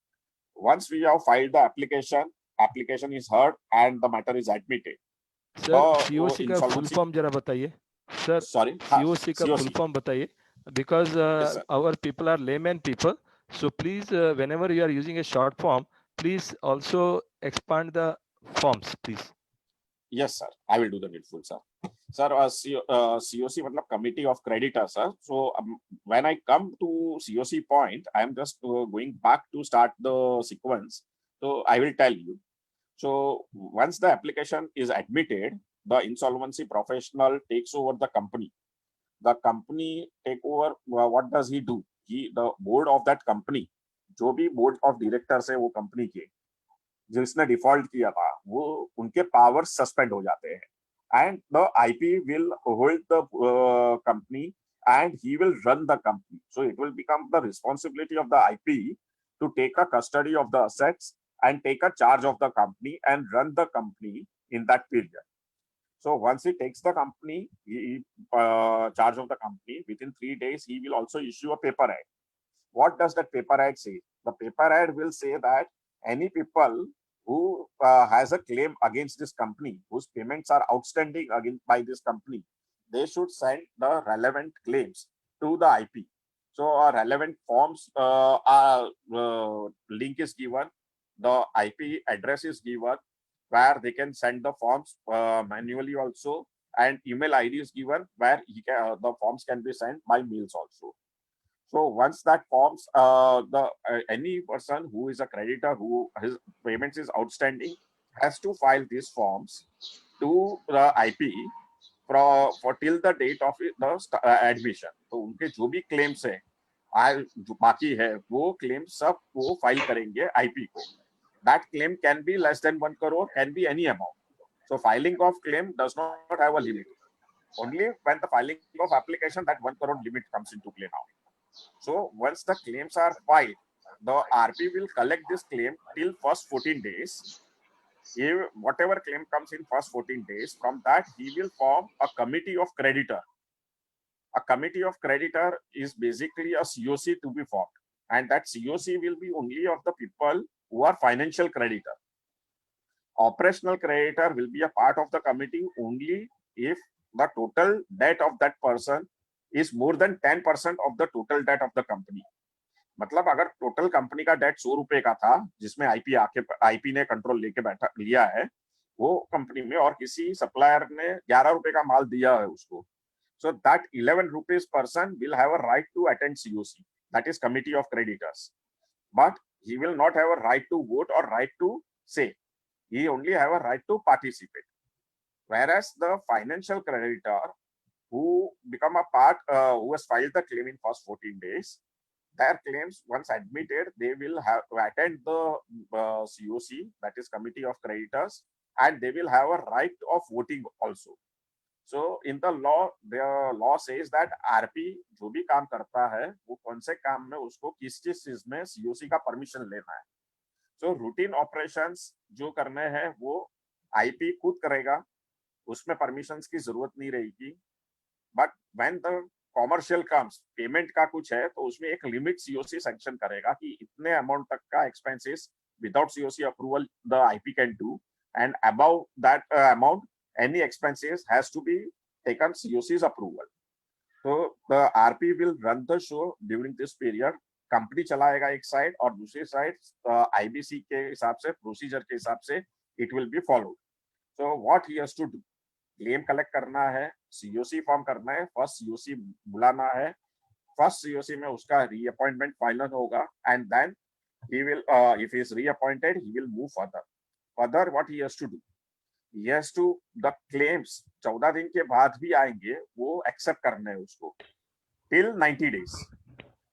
Once we have filed the application is heard and the matter is admitted. Sir COC का full form जरा बताइए sir. Sorry, COC का full form बताइए, because our people are layman people, so please whenever you are using a short form, please also expand the forms, please. Yes, sir. I will do the needful, sir. Sir, COC मतलब committee of creditors, sir. So when I come to COC point, I am just going back to start the sequence. So I will tell you. So once the application is admitted, the insolvency professional takes over the company. The company take over. What does he do? The board of that company, जो भी board of directors है वो company के, जिसने default किया था, वो उनके पावर सस्पेंड हो जाते हैं, and the IP will hold the company and he will run the company. So it will become the responsibility of the IP to take a custody of the assets and take a charge of the company and run the company in that period. So once he takes the company, charge of the company, within 3 days, he will also issue a paper ad. What does that paper ad say? The paper ad will say that any people who has a claim against this company, whose payments are outstanding against by this company, they should send the relevant claims to the IP. So a relevant forms link is given. The IP address is given where they can send the forms manually also, and email ID is given where the forms can be sent by mails also. So once that forms, any person who is a creditor who his payments is outstanding has to file these forms to the IP for till the date of the admission. तो उनके जो भी claims है, जो बाकी है, वो claims सब वो file करेंगे IP को. That claim can be less than 1 crore, can be any amount. So filing of claim does not have a limit. Only when the filing of application, that 1 crore limit comes into play now. So once the claims are filed, the RP will collect this claim till first 14 days. If whatever claim comes in first 14 days, from that he will form a committee of creditor. A committee of creditor is basically a COC to be formed, and that COC will be only of the people who are financial creditor. Operational creditor will be a part of the committee only if the total debt of that person is more than 10% of the total debt of the company. मतलब अगर total company का date 100 रुपए का था, जिसमें IP ने control लेके लिया है वो कंपनी में, और किसी सप्लायर ने 11 रुपए का माल दिया है उसको, so that 11 rupees person will have a right to attend COC, that is committee of creditors, but he will not have a right to vote or right to say. He only have a right to participate. Whereas the financial creditor who become a part, who has filed the claim in first 14 days, their claims once admitted, they will have to attend the COC, that is committee of creditors, and they will have a right of voting also. So in the law says that RP जो भी काम करता है वो कौन से काम में उसको किस चीज में COC का परमिशन लेना है. So रूटीन ऑपरेशंस जो करने हैं वो IP खुद करेगा, उसमें परमिशंस की जरूरत नहीं रहेगी. But when the commercial comes, payment का कुछ है तो उसमें एक लिमिट COC सैंक्शन करेगा कि इतने अमाउंट तक का expenses without COC approval the IP can do, and above that amount any expenses has to be taken COC's approval. So the RP will run the show during this period. Company चलाएगा एक side और दूसरी side IBC के हिसाब से, procedure के हिसाब से it will be followed. So what he has to do? Claim collect करना है, सीओसी फॉर्म करना है, फर्स्ट सीओसी बुलाना है, फर्स्ट सीओसी में उसका रीअपॉइंटमेंट फाइनल होगा, and then he will if he is reappointed, he will move further what he has to do, he has to the claims 14 दिन के बाद भी आएंगे, वो एक्सेप्ट करना है उसको till 90 days.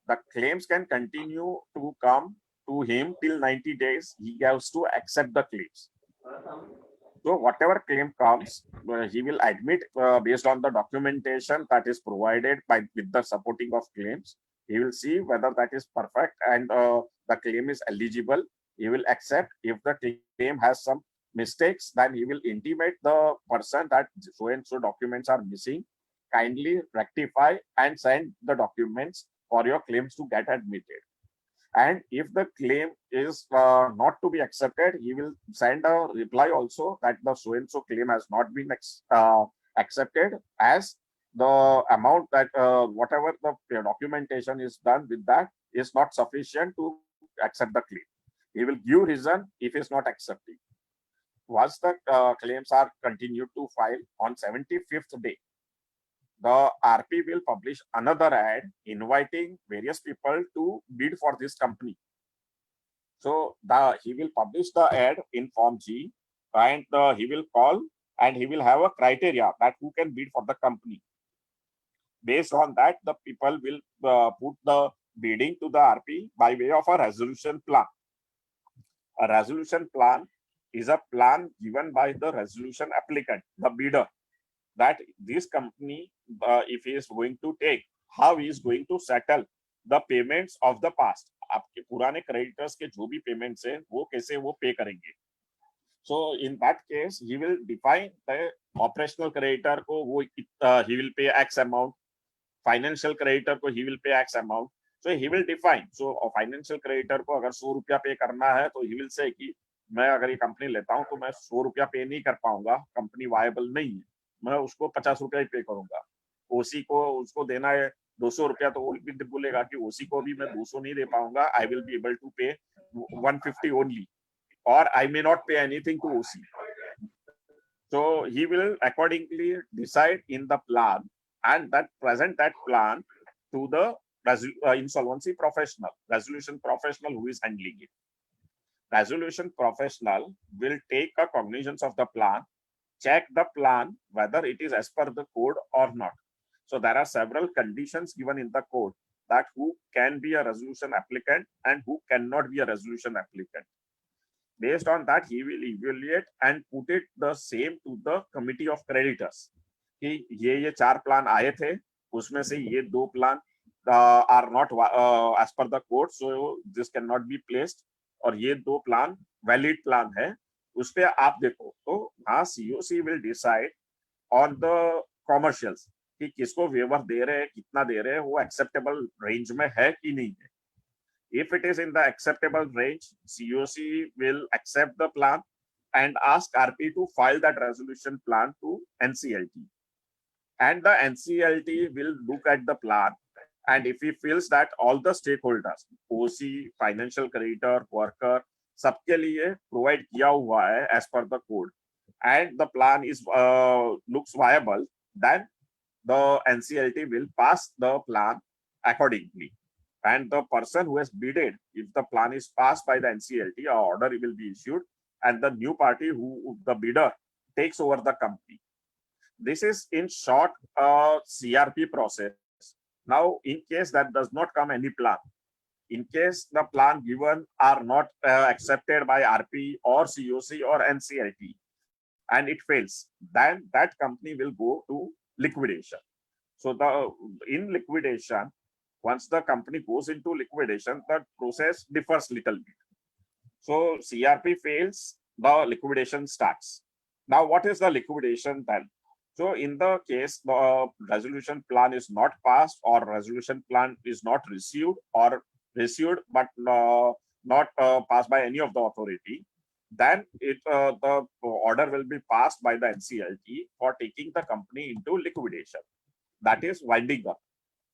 The claims can continue to come to him till 90 days. He has to accept the claims. So whatever claim comes, he will admit based on the documentation that is provided by with the supporting of claims. He will see whether that is perfect and the claim is eligible. He will accept. If the claim has some mistakes, then he will intimate the person that so and so documents are missing. Kindly rectify and send the documents for your claims to get admitted. And if the claim is not to be accepted, he will send a reply also that the so and so claim has not been accepted, as the amount that whatever the documentation is done with that is not sufficient to accept the claim. He will give reason if he is not accepting. Once the claims are continued to file, on 75th day, the RP will publish another ad inviting various people to bid for this company. So he will publish the ad in Form G, and he will call and he will have a criteria that who can bid for the company. Based on that, the people will put the bidding to the RP by way of a resolution plan. A resolution plan is a plan given by the resolution applicant, the bidder, that this company, if he is going to take, how he is going to settle the payments of the past. आपके पुराने creditors के जो भी payments हैं, वो कैसे वो pay करेंगे. So in that case, he will define the operational creditor को वो he will pay X amount, financial creditor को he will pay X amount. So he will define. So a financial creditor को अगर 100 रुपया पे करना है, तो he will say कि मैं अगर ये कंपनी लेता हूँ तो मैं 100 रुपया पे नहीं कर पाऊंगा, कंपनी वायबल नहीं है, मैं उसको 50 रुपया ही पे करूंगा. ओसी को उसको देना है 200 रुपया, तो वो भी बोलेगा कि ओसी को भी मैं 200 नहीं दे पाऊंगा, I will be able to pay 150 only, और I may not pay anything to OC. So he will accordingly decide in the plan and that present that plan to the insolvency professional, resolution professional who is handling it. Resolution professional will take a cognizance of the plan, check the plan whether it is as per the code or not. So there are several conditions given in the code that who can be a resolution applicant and who cannot be a resolution applicant. Based on that, he will evaluate and put it the same to the committee of creditors. कि ये 4 plan आए थे, उसमें से ये 2 plan are not as per the code, so this cannot be placed. और ये 2 plan valid plan है, उस पे आप देखो. तो हाँ, COC will decide on the commercials कि किसको waiver दे रहे हैं, कितना दे रहे हैं, वो acceptable range में है कि नहीं है. If it is in the acceptable range, COC will accept the plan and ask RP to file that resolution plan to NCLT. And the NCLT will look at the plan, and if he feels that all the stakeholders, OC, financial creditor, worker, सबके लिए provide किया हुआ है as per the code, and the plan is looks viable, then the NCLT will pass the plan accordingly. And the person who has bidded, if the plan is passed by the NCLT, an order will be issued, and the new party who the bidder takes over the company. This is in short CRP process. Now, in case that does not come any plan, in case the plan given are not accepted by RP or COC or NCLT, and it fails, then that company will go to liquidation. So in liquidation, once the company goes into liquidation, the process differs little bit. So CRP fails, the liquidation starts. Now, what is the liquidation then? So in the case the resolution plan is not passed, or resolution plan is not received, or received but not passed by any of the authority, then the order will be passed by the NCLT for taking the company into liquidation. That is winding up.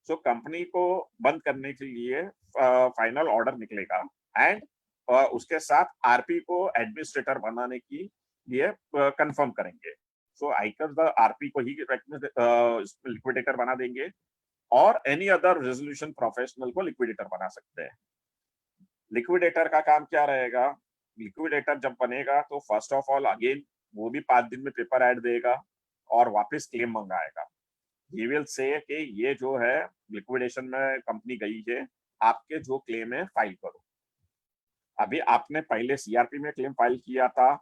So company को बंद करने के लिए final order निकलेगा, and उसके साथ RP को administrator बनाने की लिए कंफर्म करेंगे. सो आइकर द आरपी को ही लिक्विडेटर बना देंगे और एनी अदर रेजोल्यूशन प्रोफेशनल को लिक्विडेटर बना सकते हैं। लिक्विडेटर का काम क्या रहेगा? लिक्विडेटर जब बनेगा तो फर्स्ट ऑफ ऑल अगेन वो भी 5 दिन में पेपर ऐड देगा और वापस क्लेम मंगाएगा। ही विल से कि ये जो है लिक्विडेशन में कंपनी गई है, आपके जो क्लेम है फाइल करो। अभी आपने पहले सीआरपी में क्लेम फाइल किया था,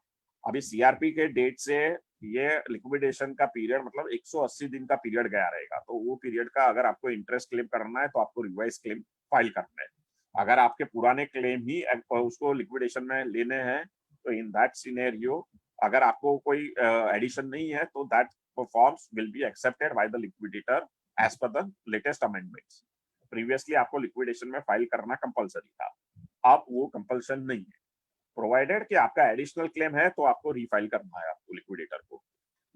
अभी सीआरपी के डेट से ये लिक्विडेशन का पीरियड मतलब 180 दिन का पीरियड गया रहेगा। तो वो पीरियड का अगर आपको इंटरेस्ट क्लेम करना है तो आपको रिवाइज क्लेम फाइल करना है। अगर आपके पुराने क्लेम ही उसको लिक्विडेशन में लेने हैं तो इन दैट सिनेरियो अगर आपको कोई एडिशन नहीं है तो that forms will be accepted by the liquidator as per the latest amendments. Previously आपको लिक्विडेशन में फाइल करना कंपलसरी था, अब वो कंपल्सन नहीं है। प्रोवाइडेड कि आपका एडिशनल क्लेम है तो आपको रीफाइल करना है आपको लिक्विडेटर को।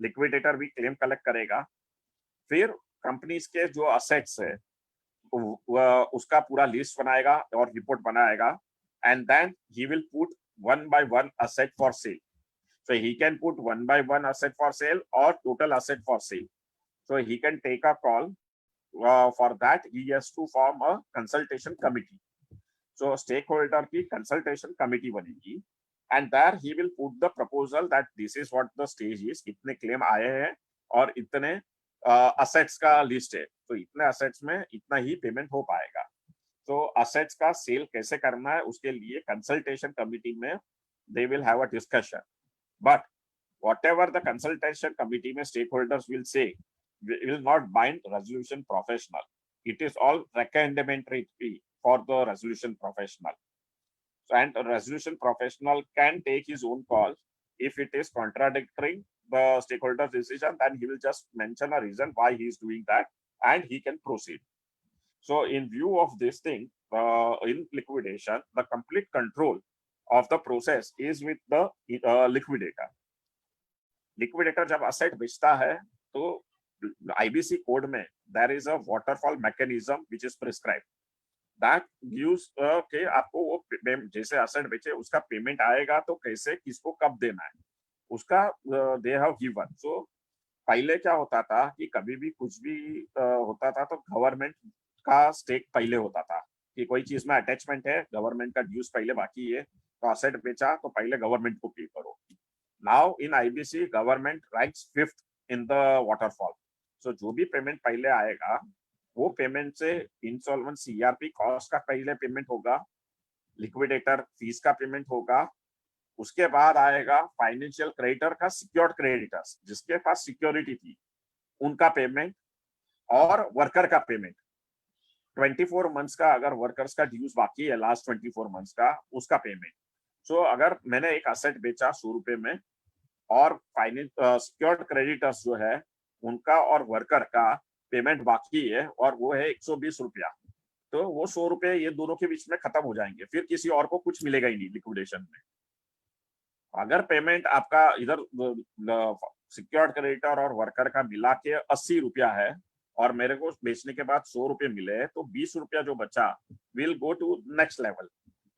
लिक्विडेटर भी क्लेम कलेक्ट करेगा, फिर कंपनीज के जो असेट्स है उसका पूरा लिस्ट बनाएगा और रिपोर्ट बनाएगा and then he will put one by one asset for sale. So he can put one by one asset for sale or total asset for sale. So he can take a call. For that, he has to form a consultation committee. So stakeholder की consultation committee बनेगी and there he will put the proposal that this is what the stage is. इतने claim आए हैं और इतने assets का list है, तो इतने assets में इतना ही payment हो पाएगा। तो assets का sale कैसे करना है उसके लिए consultation committee में they will have a discussion. But whatever the consultation committee में stakeholders will say will not bind resolution professional. It is all recommendatory for the resolution professional. And a resolution professional can take his own call. If it is contradicting the stakeholder's decision, then he will just mention a reason why he is doing that and he can proceed. So in view of this thing, in liquidation, the complete control of the process is with the liquidator. Liquidator जब asset बेचता है तो IBC code में there is a waterfall mechanism which is prescribed that gives के आपको वो जैसे asset बेचे उसका पेमेंट आएगा तो कैसे किसको कब देना है उसका they have given. So पहले क्या होता था कि कभी भी कुछ भी होता था तो गवर्नमेंट का स्टेक पहले होता था कि कोई चीज में अटैचमेंट है, गवर्नमेंट का ड्यूज पहले बाकी है तो असेट बेचा तो पहले गवर्नमेंट को पे करो। Now in IBC government rights fifth in the waterfall. So जो भी पेमेंट पहले आएगा वो पेमेंट से इंसॉल्वेंट सीआरपी कॉस्ट का पहले पेमेंट होगा, लिक्विडेटर फीस का पेमेंट होगा, उसके बाद आएगा फाइनेंशियल क्रेडिटर का सिक्योर्ड क्रेडिटर्स जिसके पास सिक्योरिटी थी उनका पेमेंट और वर्कर का पेमेंट। 24 मंथ्स का अगर वर्कर्स का ड्यूज बाकी है लास्ट 24 मंथ्स का उसका पेमेंट। सो अगर मैंने एक असेट बेचा 100 रुपए में और फाइनेंस सिक्योर्ड क्रेडिटर्स जो है उनका और वर्कर का पेमेंट बाकी है और वो है 120 रुपया, तो वो 100 रुपए ये दोनों के बीच में खत्म हो जाएंगे, फिर किसी और को कुछ मिलेगा ही नहीं लिक्विडेशन में। अगर पेमेंट आपका इधर सिक्योर्ड क्रेडिटर और वर्कर का मिला के 80 रुपया है और मेरे को बेचने के बाद 100 रुपये मिले तो 20 रुपया जो बचा will go to next level.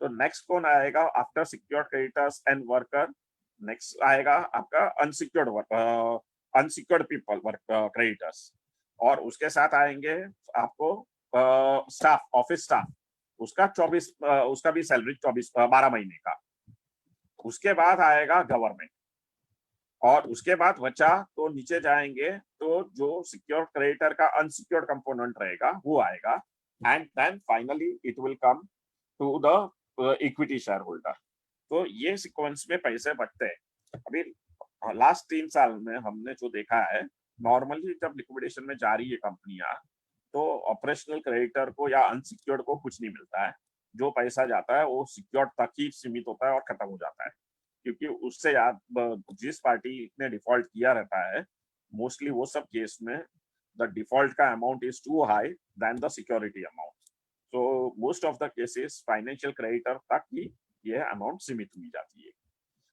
तो नेक्स्ट कौन आएगा after secured creditors and worker? Next आएगा आपका अनसिक्योर्ड पीपल क्रेडिटर्स और उसके साथ आएंगे आपको स्टाफ, ऑफिस स्टाफ, उसका 24 उसका भी सैलरी 12 महीने का। उसके बाद आएगा गवर्नमेंट और उसके बाद बचा तो नीचे जाएंगे तो जो सिक्योर्ड क्रेडिटर का अनसिक्योर्ड कंपोनेंट रहेगा वो आएगा and then finally it will come to the equity shareholder. तो ये सीक्वेंस में पैसे बचते हैं। अभी लास्ट 3 साल में हमने जो देखा है नॉर्मली जब लिक्विडेशन में जा रही है कंपनियां तो ऑपरेशनल क्रेडिटर को या अनसिक्योर्ड को कुछ नहीं मिलता है, जो पैसा जाता है वो सिक्योर्ड तक ही सीमित होता है और खत्म हो जाता है क्योंकि उससे याद जिस पार्टी ने डिफॉल्ट किया रहता है मोस्टली वो सब केस में द डिफॉल्ट का amount is too high than the security amount. So most of the cases financial creditor तक ही ये अमाउंट सीमित हुई जाती है।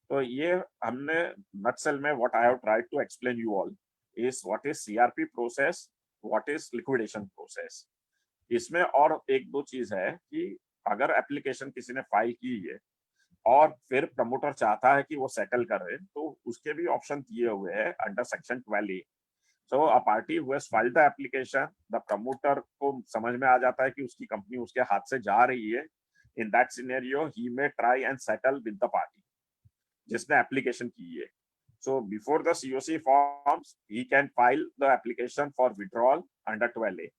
तो ये हमने नटसेल में what I have tried to explain you all is what is CRP process, what is liquidation process. इसमें और एक दो चीज है कि अगर एप्लीकेशन किसी ने फाइल की है और फिर प्रमोटर चाहता है कि वो सेटल करे, तो उसके भी ऑप्शन दिए हुए हैं under section 12A. So a party who has filed the application, the promoter को समझ में आ जाता है कि उसकी कंपनी उसके हाथ से जा रही है. In that scenario, he may try and settle with the party जिसने एप्लीकेशन की है. So before the COC forms, he can file the application for withdrawal under 12A.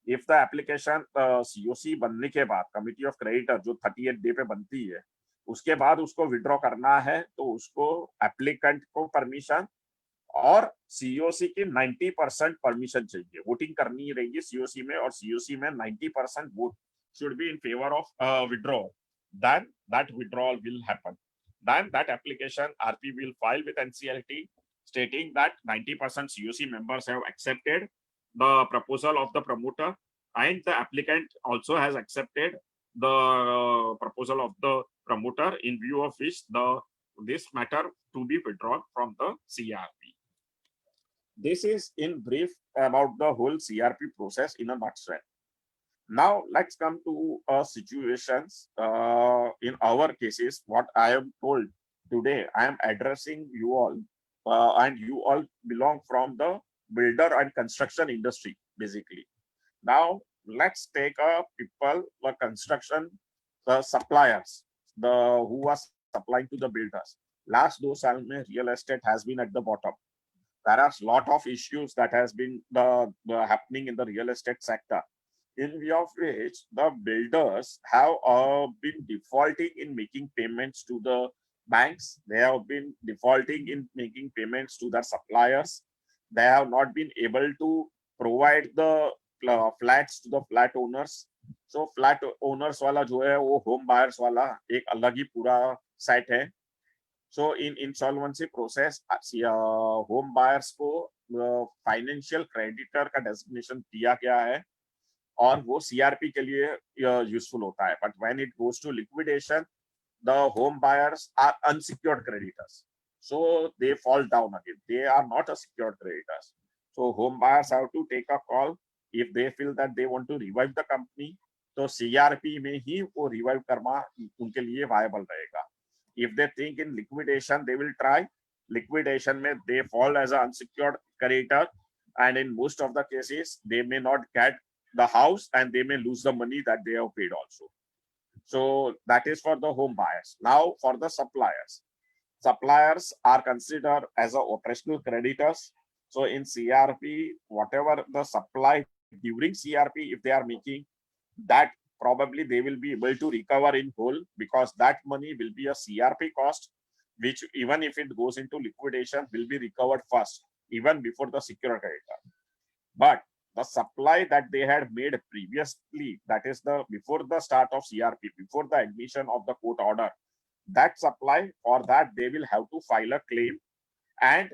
If the application COC बनने के बाद कमिटी ऑफ क्रेडिटर जो 38 day पे बनती है, उसके बाद उसको विड्रॉ करना है, तो उसको एप्लीकेंट को परमिशन और सीओसी की 90% परमिशन चाहिए. वोटिंग करनी रहेगी सीओसी में, और सीओसी में 90% vote should be in favor of withdrawal. Then that withdrawal will happen. Then that application RP will file with NCLT stating that 90% COC members have accepted the proposal of the promoter, and the applicant also has accepted the proposal of the promoter, in view of which this matter to be withdrawn from the CRP. This is in brief about the whole CRP process in a nutshell. Now let's come to situations in our cases. What I am told today, I am addressing you all, and you all belong from the builder and construction industry basically. Now let's take people, the construction, the suppliers, who are supplying to the builders. Last 2 साल में real estate has been at the bottom. There are a lot of issues that has been happening in the real estate sector, in view of which the builders have been defaulting in making payments to the banks. They have been defaulting in making payments to their suppliers. They have not been able to provide the flats to the flat owners. So flat owners वाला जो है वो home buyers वाला एक अलग ही पूरा set है. So in insolvency process, home buyers को financial creditor का designation दिया गया है, और वो CRP के लिए useful होता है. But when it goes to liquidation, the home buyers are unsecured creditors, so they fall down again. They are not a secured creditors. So home buyers have to take a call. If they feel that they want to revive the company, तो CRP में ही वो revive करना उनके लिए viable रहेगा. If they think in liquidation, they will try. Liquidation में they fall as an unsecured creditor, and in most of the cases, they may not get the house and they may lose the money that they have paid also. So that is for the home buyers. Now for the suppliers. Suppliers are considered as a operational creditors. So in CRP, whatever the supply during CRP, if they are making, that probably they will be able to recover in whole, because that money will be a CRP cost, which even if it goes into liquidation will be recovered first, even before the secured creditor. But the supply that they had made previously, that is before the start of CRP, before the admission of the court order, that supply, for that they will have to file a claim, and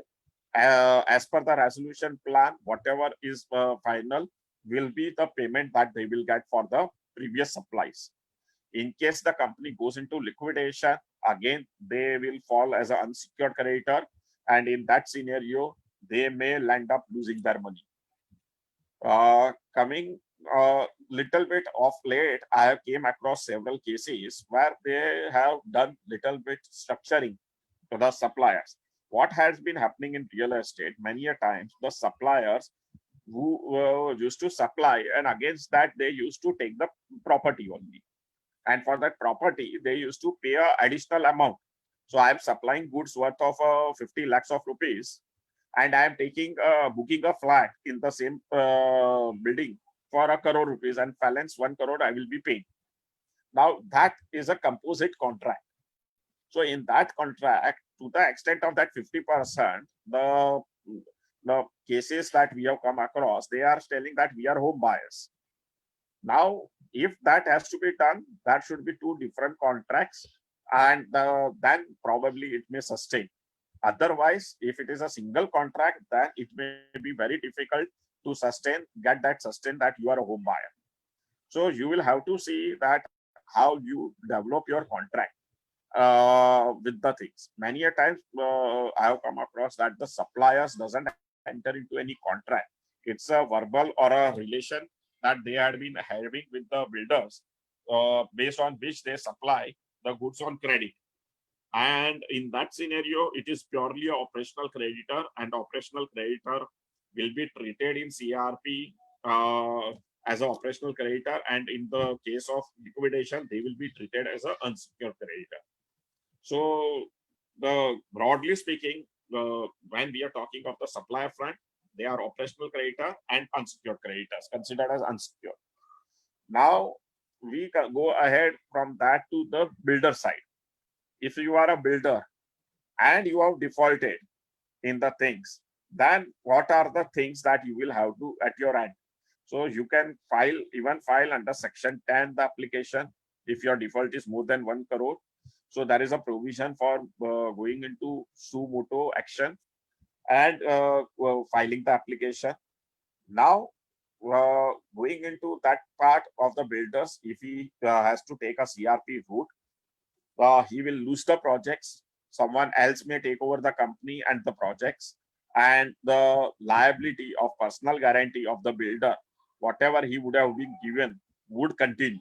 as per the resolution plan, whatever is final will be the payment that they will get for the previous supplies. In case the company goes into liquidation, again they will fall as an unsecured creditor, and in that scenario they may end up losing their money. Coming little bit of late, I have came across several cases where they have done little bit structuring to the suppliers. What has been happening in real estate, many a times the suppliers who used to supply, and against that they used to take the property only, and for that property they used to pay an additional amount. So I am supplying goods worth of 50 lakhs of rupees, and I am taking booking a flat in the same building for 1 crore rupees, and balance 1 crore I will be paying. Now that is a composite contract. So in that contract, to the extent of that 50%, the cases that we have come across, they are telling that we are home buyers. Now, if that has to be done, that should be 2 different contracts, and then probably it may sustain. Otherwise, if it is a single contract, then it may be very difficult to get that sustain that you are a home buyer. So you will have to see that how you develop your contract with the things. Many a times I have come across that the suppliers doesn't enter into any contract. It's a verbal or a relation that they had been having with the builders, based on which they supply, the goods on credit. And in that scenario, it is purely an operational creditor, and operational creditor will be treated in CRP as an operational creditor, and in the case of liquidation, they will be treated as an unsecured creditor. So, broadly speaking, when we are talking of the supplier front, they are operational creditor and unsecured creditors, considered as unsecured. Now, we can go ahead from that to the builder side. If you are a builder and you have defaulted in the things, then what are the things that you will have to at your end? So you can even file under section 10 the application if your default is more than 1 crore. So there is a provision for going into suo motu action and filing the application. Now, going into that part of the builders, if he has to take a CRP route, he will lose the projects. Someone else may take over the company and the projects, and the liability of personal guarantee of the builder, whatever he would have been given, would continue.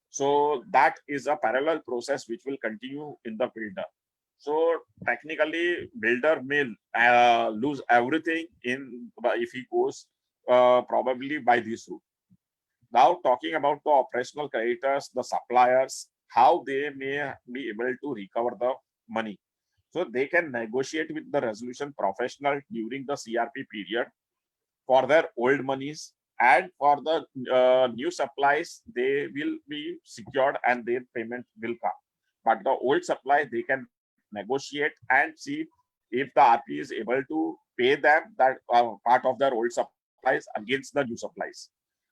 So that is a parallel process which will continue in the builder. So technically, builder may lose everything if he goes probably by this route. Now, talking about the operational creditors, the suppliers, how they may be able to recover the money. So they can negotiate with the resolution professional during the CRP period for their old monies, and for the new supplies, they will be secured and their payment will come. But the old supply, they can negotiate and see if the RP is able to pay them that part of their old supplies against the new supplies.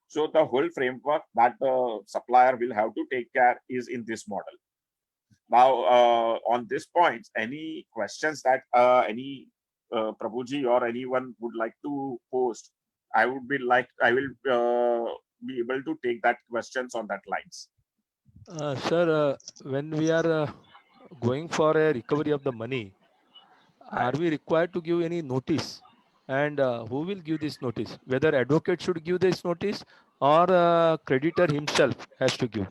So the whole framework that the supplier will have to take care is in this model. Now, on this point, any questions that any Prabhuji or anyone would like to post, I will be able to take that questions on that lines. Sir, when we are going for a recovery of the money, are we required to give any notice? And who will give this notice? Whether advocate should give this notice or creditor himself has to give?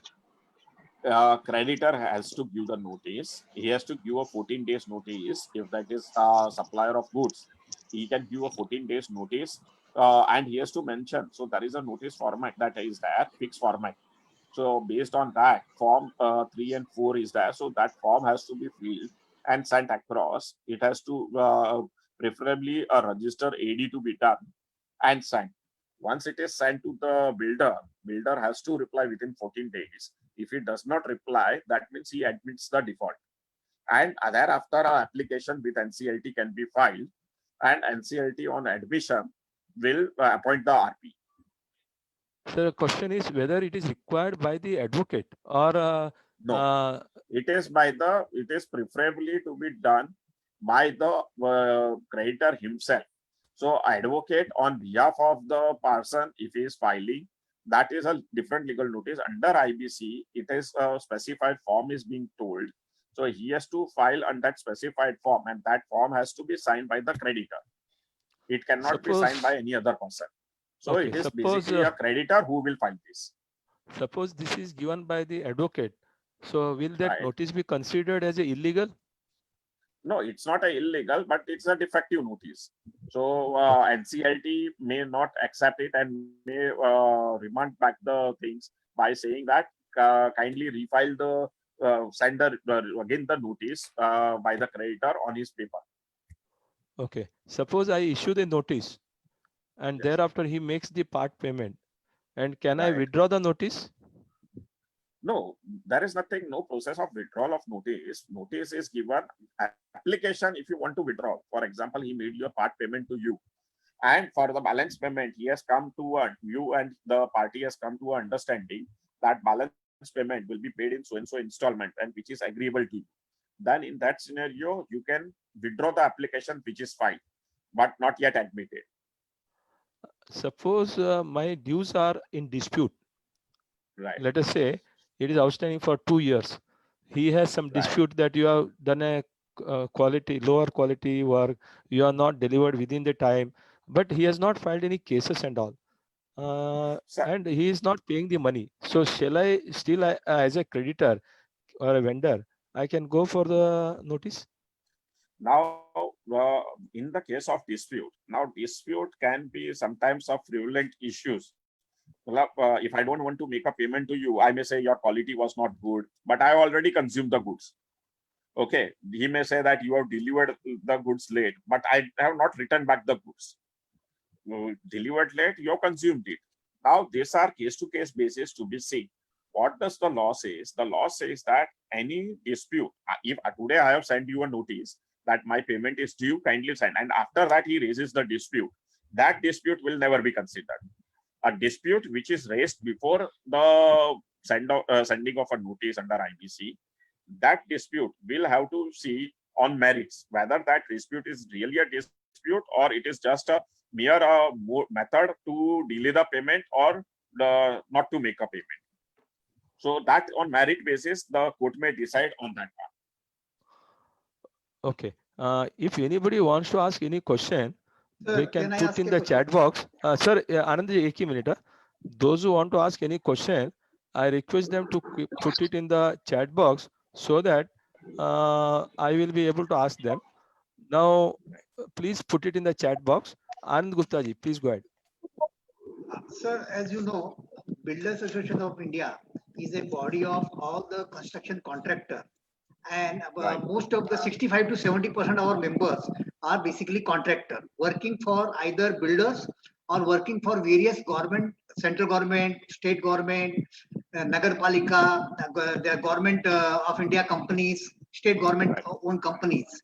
Creditor has to give the notice. He has to give a 14 days notice. If that is a supplier of goods, he can give a 14 days notice, and he has to mention. So there is a notice format that is there, fixed format. So based on that, form 3 and 4 is there. So that form has to be filled and sent across. It has to preferably a register AD to be done and sent. Once it is sent to the builder has to reply within 14 days. If he does not reply, that means he admits the default. And thereafter, an application with NCLT can be filed, and NCLT on admission will appoint the RP. So the question is whether it is required by the advocate or no. It is preferably to be done by the creditor himself. So advocate on behalf of the person, if he is filing, that is a different legal notice. Under IBC, it is a specified form is being told. So he has to file on that specified form, and that form has to be signed by the creditor. It cannot be signed by any other person. So okay, it is basically a creditor who will file this. Suppose this is given by the advocate. So will that notice be considered as illegal? No, it's not illegal, but it's a defective notice. So NCLT may not accept it and may remand back the things by saying that kindly refile the sender again the notice by the creditor on his paper. Okay. Suppose I issue the notice and thereafter he makes the part payment. And can I withdraw the notice? No, there is nothing, no process of withdrawal of notice. Notice is given, application if you want to withdraw. For example, he made your part payment to you. And for the balance payment, he has come to you and the party has come to an understanding that balance payment will be paid in so-and-so installment, and which is agreeable to you. Then in that scenario, you can withdraw the application which is filed, but not yet admitted. Suppose my dues are in dispute. Right. Let us say it is outstanding for 2 years. He has some dispute that you have done a lower quality work, you are not delivered within the time, but he has not filed any cases and all. And he is not paying the money. So shall I still, as a creditor, or a vendor, I can go for the notice? Now, in the case of dispute, now dispute can be sometimes of prevalent issues. If I don't want to make a payment to you, I may say your quality was not good, but I already consumed the goods. Okay, he may say that you have delivered the goods late, but I have not returned back the goods. Delivered late, you have consumed it. Now, these are case-to-case basis to be seen. What does the law say? The law says that any dispute, if today I have sent you a notice that my payment is due, kindly sign, and after that he raises the dispute, that dispute will never be considered. A dispute which is raised before the sending of a notice under IBC, that dispute will have to see on merits whether that dispute is really a dispute or it is just a mere method to delay the payment or not to make a payment. So that on merit basis, the court may decide on that part. Okay. If anybody wants to ask any question, Sir, they can I put ask in a the question? chat box. Sir, Anand ji, एक ही minute. Those who want to ask any question, I request them to put it in the chat box so that I will be able to ask them. Now, please put it in the chat box. Anand Gupta ji, please go ahead. Sir, as you know, Builders Association of India is a body of all the construction contractor, and Right. most of the 65 to 70% of our members are basically contractor working for either builders or working for various government, central government, state government, Nagarpalika, the government of India companies, state government owned companies.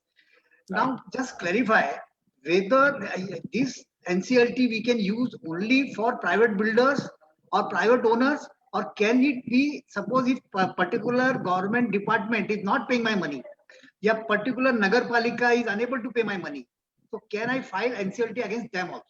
Now, just clarify whether this NCLT we can use only for private builders or private owners, or can it be, suppose if a particular government department is not paying my money, yeah, particular Nagarpalika is unable to pay my money, so can I file NCLT against them also?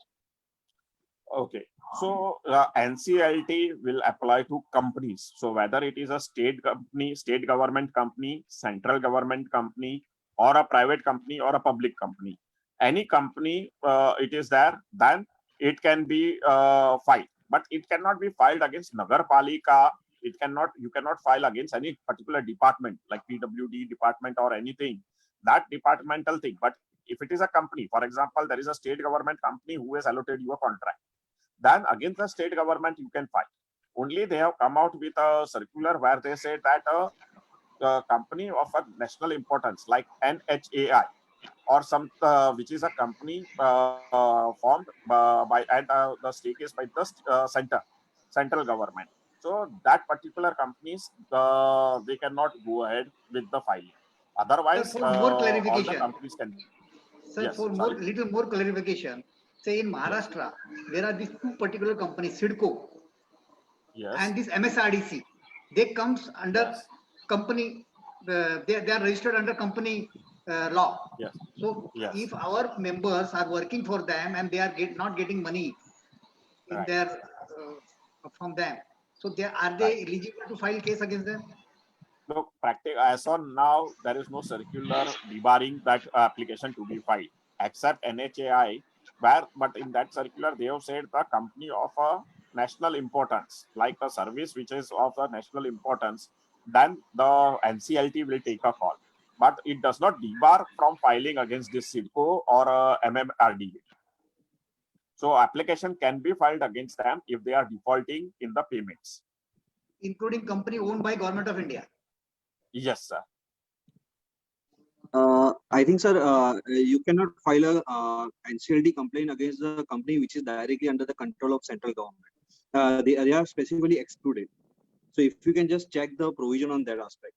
Okay. So NCLT will apply to companies. So whether it is a state company, state government company, central government company, or a private company or a public company, any company it is there, then it can be filed. But it cannot be filed against Nagarpalika. It cannot. You cannot file against any particular department like PWD department or anything. That departmental thing. But if it is a company, for example, there is a state government company who has allotted you a contract, then against the state government you can file. Only they have come out with a circular where they say that a company of a national importance like NHAI or some which is a company formed by and the stake is by the central government. So that particular companies they cannot go ahead with the filing. Otherwise, Sir, for more all the clarification, companies can. sir, Yes, for sorry. little more clarification, say in Maharashtra, there are these two particular companies, SIDCO Yes. and this MSRDC. They comes under Yes. company, they are registered under company law. Yes. So Yes. if our members are working for them and they are not getting money in Right. their from them, so are they eligible to file case against them? No, as on now, there is no circular debarring that application to be filed, except NHAI, but in that circular, they have said the company of a national importance, like a service which is of a national importance, then the NCLT will take a call. But it does not debar from filing against this SIDCO or MMRDA. So application can be filed against them if they are defaulting in the payments. Including company owned by Government of India. Yes, sir. I think, sir, you cannot file a NCLT complaint against the company which is directly under the control of central government. They are specifically excluded. So if you can just check the provision on that aspect.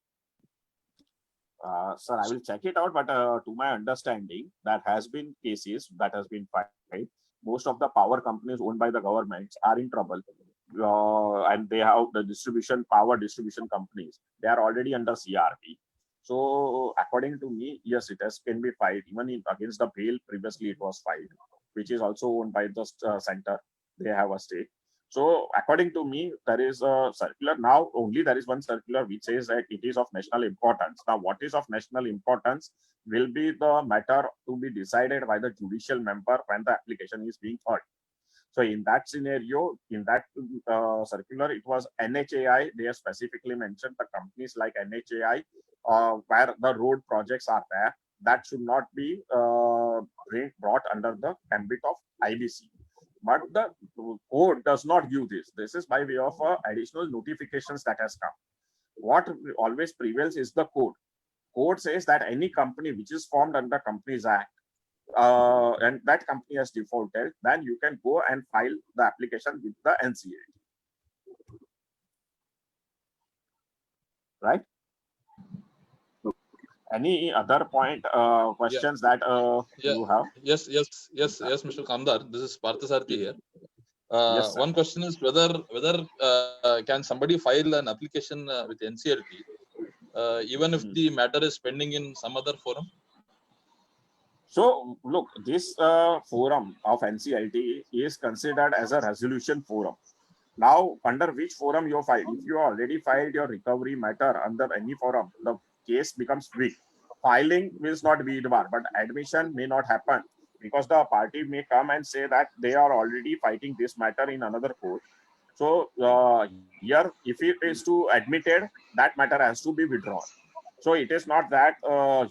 Sir, I will check it out, but to my understanding, that has been cases that has been filed. Most of the power companies owned by the governments are in trouble, and they have the power distribution companies. They are already under CRP. So, according to me, yes, can be filed even against the bail. Previously, it was filed, which is also owned by the center. They have a stake. So, according to me, there is a circular. Now, only there is one circular which says that it is of national importance. Now, what is of national importance will be the matter to be decided by the judicial member when the application is being heard. So in that scenario, in that circular, it was NHAI. They have specifically mentioned the companies like NHAI, where the road projects are there, that should not be brought under the ambit of IBC. But the code does not give this. This is by way of additional notifications that has come. What always prevails is the code. Code says that any company which is formed under Companies Act, and that company has defaulted, then you can go and file the application with the NCLT. Right? Any other questions that you have? Yes, Mr. Kamdar. This is Parthasarathy here. Yes, one question is whether can somebody file an application with NCLT even if the matter is pending in some other forum? So look, this forum of NCLT is considered as a resolution forum. Now, under which forum you filed? If you already filed your recovery matter under any forum, the case becomes weak. Filing will not be barred, but admission may not happen because the party may come and say that they are already fighting this matter in another court. So here, if it is to admitted, that matter has to be withdrawn. So it is not that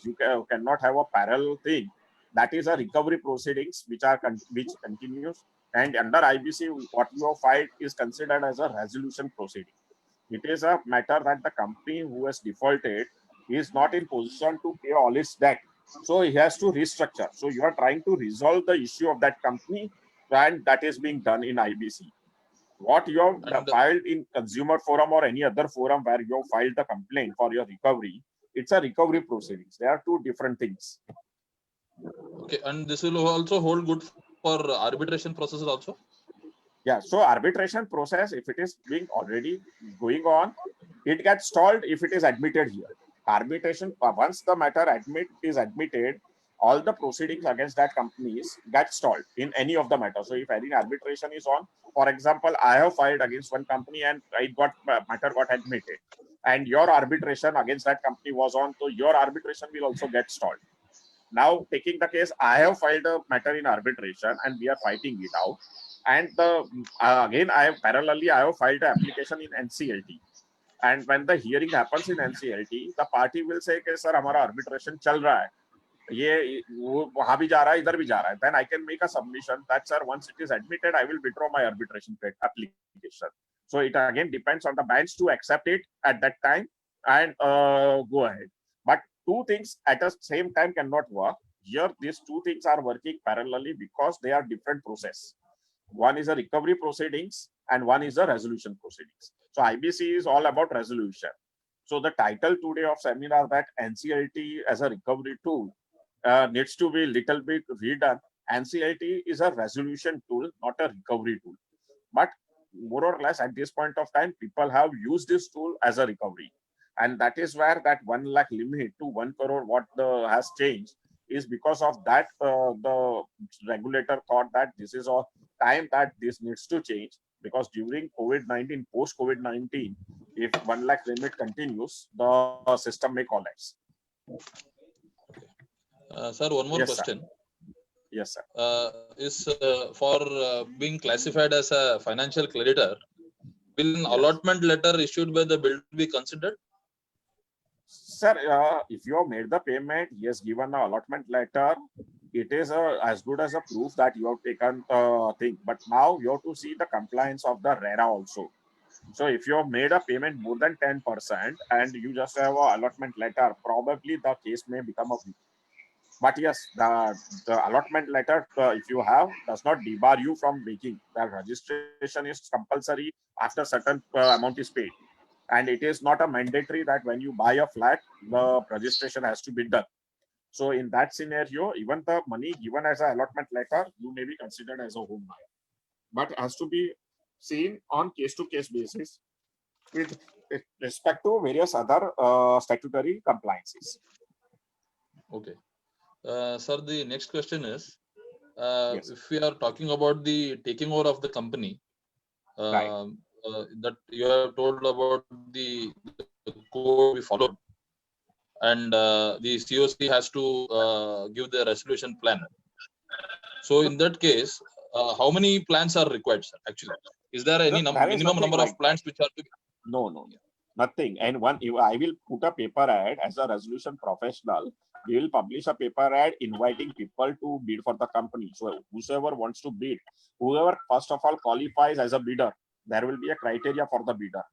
you cannot have a parallel thing. That is a recovery proceedings which continues, and under IBC, what you have filed is considered as a resolution proceeding. It is a matter that the company who has defaulted is not in position to pay all its debt, so he has to restructure. So you are trying to resolve the issue of that company, and that is being done in IBC. What you have filed in consumer forum or any other forum where you have filed the complaint for your recovery, it's a recovery proceedings. They are two different things. Okay, and this will also hold good for arbitration processes also? Yeah, so arbitration process, if it is being already going on, it gets stalled if it is admitted here. Arbitration, once the matter is admitted, all the proceedings against that companies get stalled in any of the matters. So if any arbitration is on, for example, I have filed against one company and matter got admitted, and your arbitration against that company was on, so your arbitration will also get stalled. Now, taking the case, I have filed a matter in arbitration and we are fighting it out. And again, I have filed an application in NCLT. And when the hearing happens in NCLT, the party will say, "Okay, sir, हमारा arbitration चल रहा है, ये वहाँ भी जा रहा है, इधर भी जा रहा है." Then I can make a submission that, sir, once it is admitted, I will withdraw my arbitration application. So it again depends on the bench to accept it at that time and go ahead. But two things at the same time cannot work. Here, these two things are working parallelly because they are different process. One is a recovery proceedings and one is a resolution proceedings. So IBC is all about resolution. So the title today of seminar that NCLT as a recovery tool needs to be little bit redone. NCLT is a resolution tool, not a recovery tool. But more or less at this point of time, people have used this tool as a recovery. And that is where that 1 lakh limit to 1 crore what has changed is because of that the regulator thought that this is a time that this needs to change, because during COVID-19, post-COVID-19, if 1 lakh limit continues, the system may collapse. Sir, one more question. Sir. Yes, sir. Is for being classified as a financial creditor, will an allotment letter issued by the builder be considered? Sir, if you have made the payment, he has given an allotment letter, it is as good as a proof that you have taken thing. But now you have to see the compliance of the RERA also. So if you have made a payment more than 10% and you just have an allotment letter, probably the case may become a weak. But yes, the allotment letter, if you have, does not debar you from making. The registration is compulsory after certain amount is paid. And it is not a mandatory that when you buy a flat, the registration has to be done. So in that scenario, even the money given as an allotment letter, you may be considered as a home buyer. But it has to be seen on case-to-case basis with respect to various other statutory compliances. Okay. Sir, the next question is, Yes. if we are talking about the taking over of the company, Right. that you have told about the code we followed, and the COC has to give the resolution plan. So in that case, how many plants are required, sir? Actually, is there any There is minimum nothing number like of plants which are to be? No, nothing. And I will put a paper ad as a resolution professional. We will publish a paper ad inviting people to bid for the company. So whosoever wants to bid, whoever first of all qualifies as a bidder, there will be a criteria for the bidder.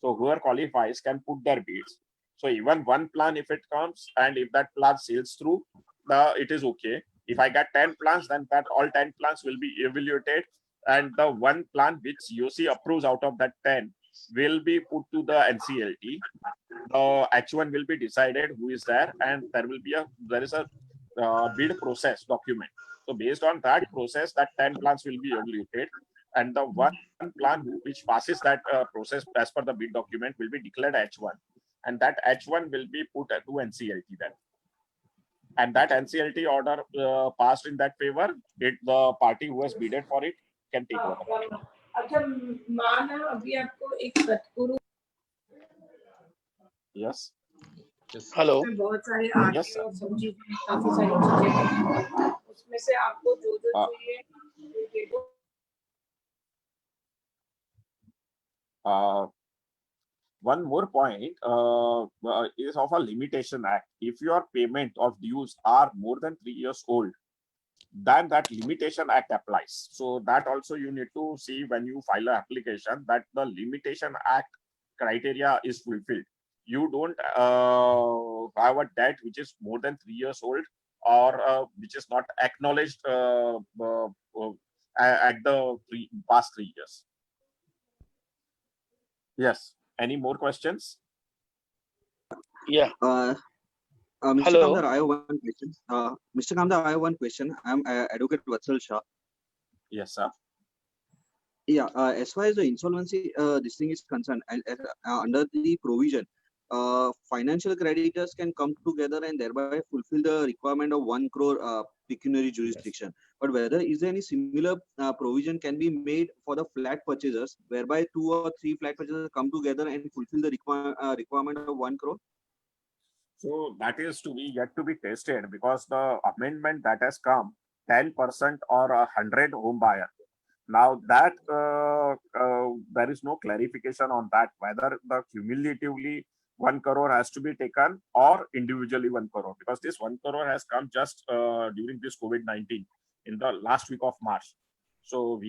So whoever qualifies can put their bids. So even one plan, if it comes and if that plan sails through, it is okay. If I get 10 plans, then that all 10 plans will be evaluated, and the one plan which UC approves out of that 10 will be put to the NCLT. The H1 will be decided who is there, and there is a bid process document. So based on that process, that 10 plans will be evaluated, and the one plan which passes that process as per the bid document will be declared H1, and that H1 will be put to NCLT then. And that NCLT order passed in that favor, the party who has bidded for it can take over. Yes. Hello Yes, sir. One more point is of a limitation act. If your payment of dues are more than 3 years old, then that limitation act applies. So that also you need to see when you file an application that the limitation act criteria is fulfilled. You don't have a debt which is more than 3 years old or which is not acknowledged at the past 3 years. Yes. Any more questions? Yeah. Mr. Hello. Kamdar, I have one question. Mr. Kamdar, I have one question. I'm Advocate Vatsal Shah. Yes, sir. Yeah, as far as the insolvency this thing is concerned, under the provision, financial creditors can come together and thereby fulfill the requirement of 1 crore pecuniary jurisdiction. Yes. But whether is there any similar provision can be made for the flat purchasers, whereby 2 or 3 flat purchasers come together and fulfill the requirement of 1 crore? So that is to be yet to be tested, because the amendment that has come, 10% or 100 home buyer. Now that there is no clarification on that, whether the cumulatively 1 crore has to be taken or individually 1 crore, because this 1 crore has come just during this COVID-19 in the last week of March. So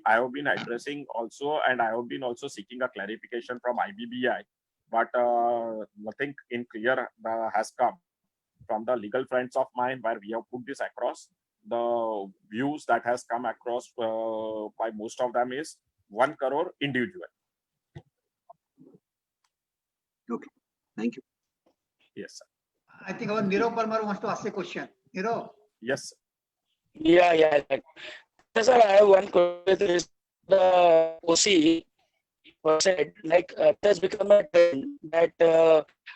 I have been addressing also, and I have been also seeking a clarification from IBBI, but nothing in clear has come from the legal friends of mine where we have put this across. The views that has come across by most of them is 1 crore individual. Okay, thank you. Yes, sir. I think our Nirav Parmar wants to ask a question. Nirav? Yes, sir. Yeah. Sir, I have one question. The OC said, like, it has become a trend that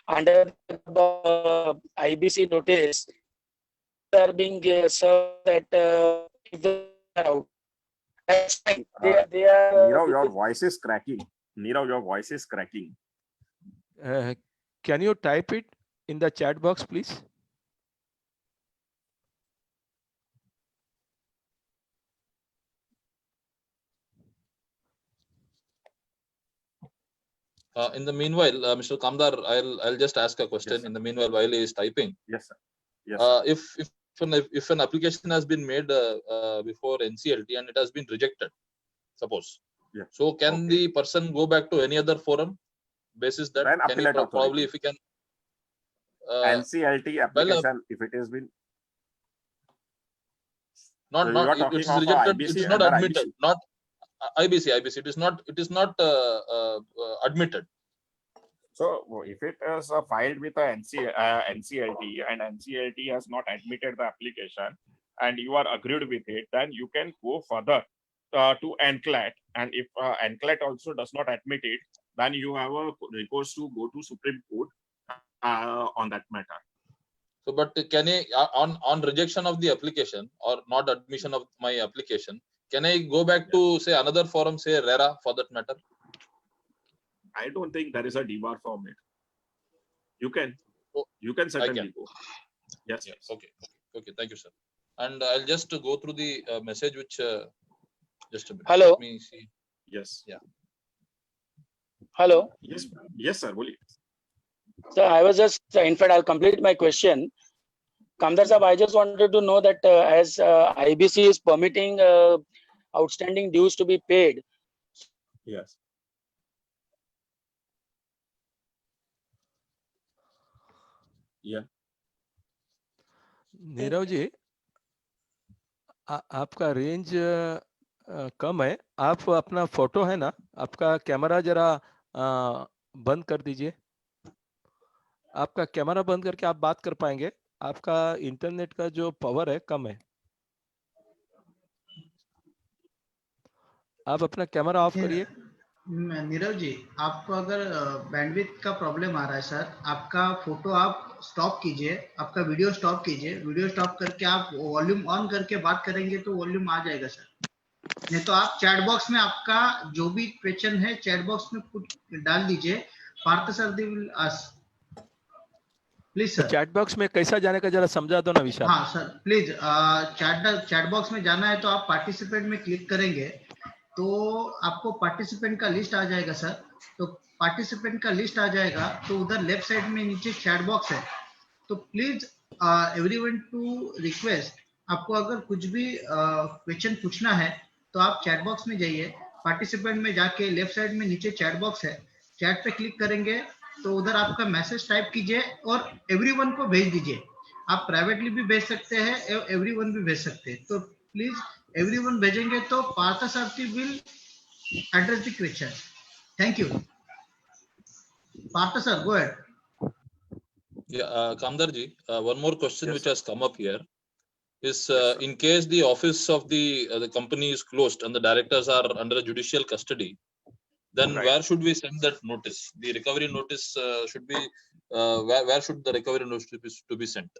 under the IBC notice, they are being served that if they are out. That's fine. They are. Nirav, your voice is cracking. Can you type it in the chat box, please? In the meanwhile, Mr. Kamdar, I'll just ask a question. Yes, in the meanwhile, while he is typing. Yes, sir. Yes. Sir. If an application has been made before NCLT and it has been rejected, suppose. Yeah. So can the person go back to any other forum basis that can he probably, if he can NCLT application, if it has been not it is rejected, it is not admitted, IBC. Not IBC. It is not admitted. So if it is filed with a NCLT and NCLT has not admitted the application and you are agreed with it, then you can go further to NCLAT. And if NCLAT also does not admit it, then you have a recourse to go to Supreme Court on that matter. So, but can I, on rejection of the application or not admission of my application, can I go back to say another forum, say RERA for that matter? I don't think there is a debar from it. You can certainly go. Yes. Okay. Thank you, sir. And I'll just go through the message which Just a minute. Hello. Let me see. Yes. Yeah. Hello. Yes. Yes, sir. Boliye. So I was just, in fact, I'll complete my question. Kamdar Sahab, I just wanted to know that as IBC is permitting outstanding dues to be paid. Yes. Yeah. Nirav ji, आपका range कम है। आप अपना photo है ना, आपका camera जरा बंद कर दीजिए। आपका कैमरा बंद करके आप बात कर पाएंगे। आपका इंटरनेट का जो पावर है कम है। आप अपना कैमरा ऑफ करिए। नीरव जी, आपको अगर बैंडविड्थ का प्रॉब्लम आ रहा है सर, आपका फोटो आप स्टॉप कीजिए, आपका वीडियो स्टॉप कीजिए। वीडियो स्टॉप करके आप वॉल्यूम ऑन करके बात करेंगे तो वॉल्यूम आ जाएगा सर। नहीं तो आप चैट बॉक्स में आपका जो भी क्वेश्चन है चैट बॉक्स में कुछ डाल दीजिए। Parth sir they will ask, please sir. Chat box में कैसा जाने का जरा समझा दो ना विशाल। हाँ सर, प्लीज चैट बॉक्स में जाना है तो आप पार्टिसिपेंट में क्लिक करेंगे तो आपको पार्टिसिपेंट का लिस्ट आ जाएगा सर। तो पार्टिसिपेंट का लिस्ट आ जाएगा तो उधर लेफ्ट साइड में नीचे चैट बॉक्स है। तो प्लीज एवरीवन टू रिक्वेस्ट, आपको अगर कुछ भी क्वेश्चन पूछना है तो आप चैट बॉक्स में जाइए, पार्टिसिपेंट में जाके लेफ्ट साइड में नीचे चैट बॉक्स है, चैट पे क्लिक करेंगे तो उधर आपका मैसेज टाइप कीजिए और एवरीवन को भेज दीजिए। आप प्राइवेटली भी भेज सकते हैं, एवरीवन भी भेज सकते हैं। तो प्लीज एवरीवन भेजेंगे तो Parth Sarathi will address the question. Thank you. Parth sir, go ahead. Yeah, Kamdar ji, one more question which has come up here is in case the office of the company is closed and the directors are under judicial custody, then where should we send that notice? The recovery notice should be where should the recovery notice to be sent?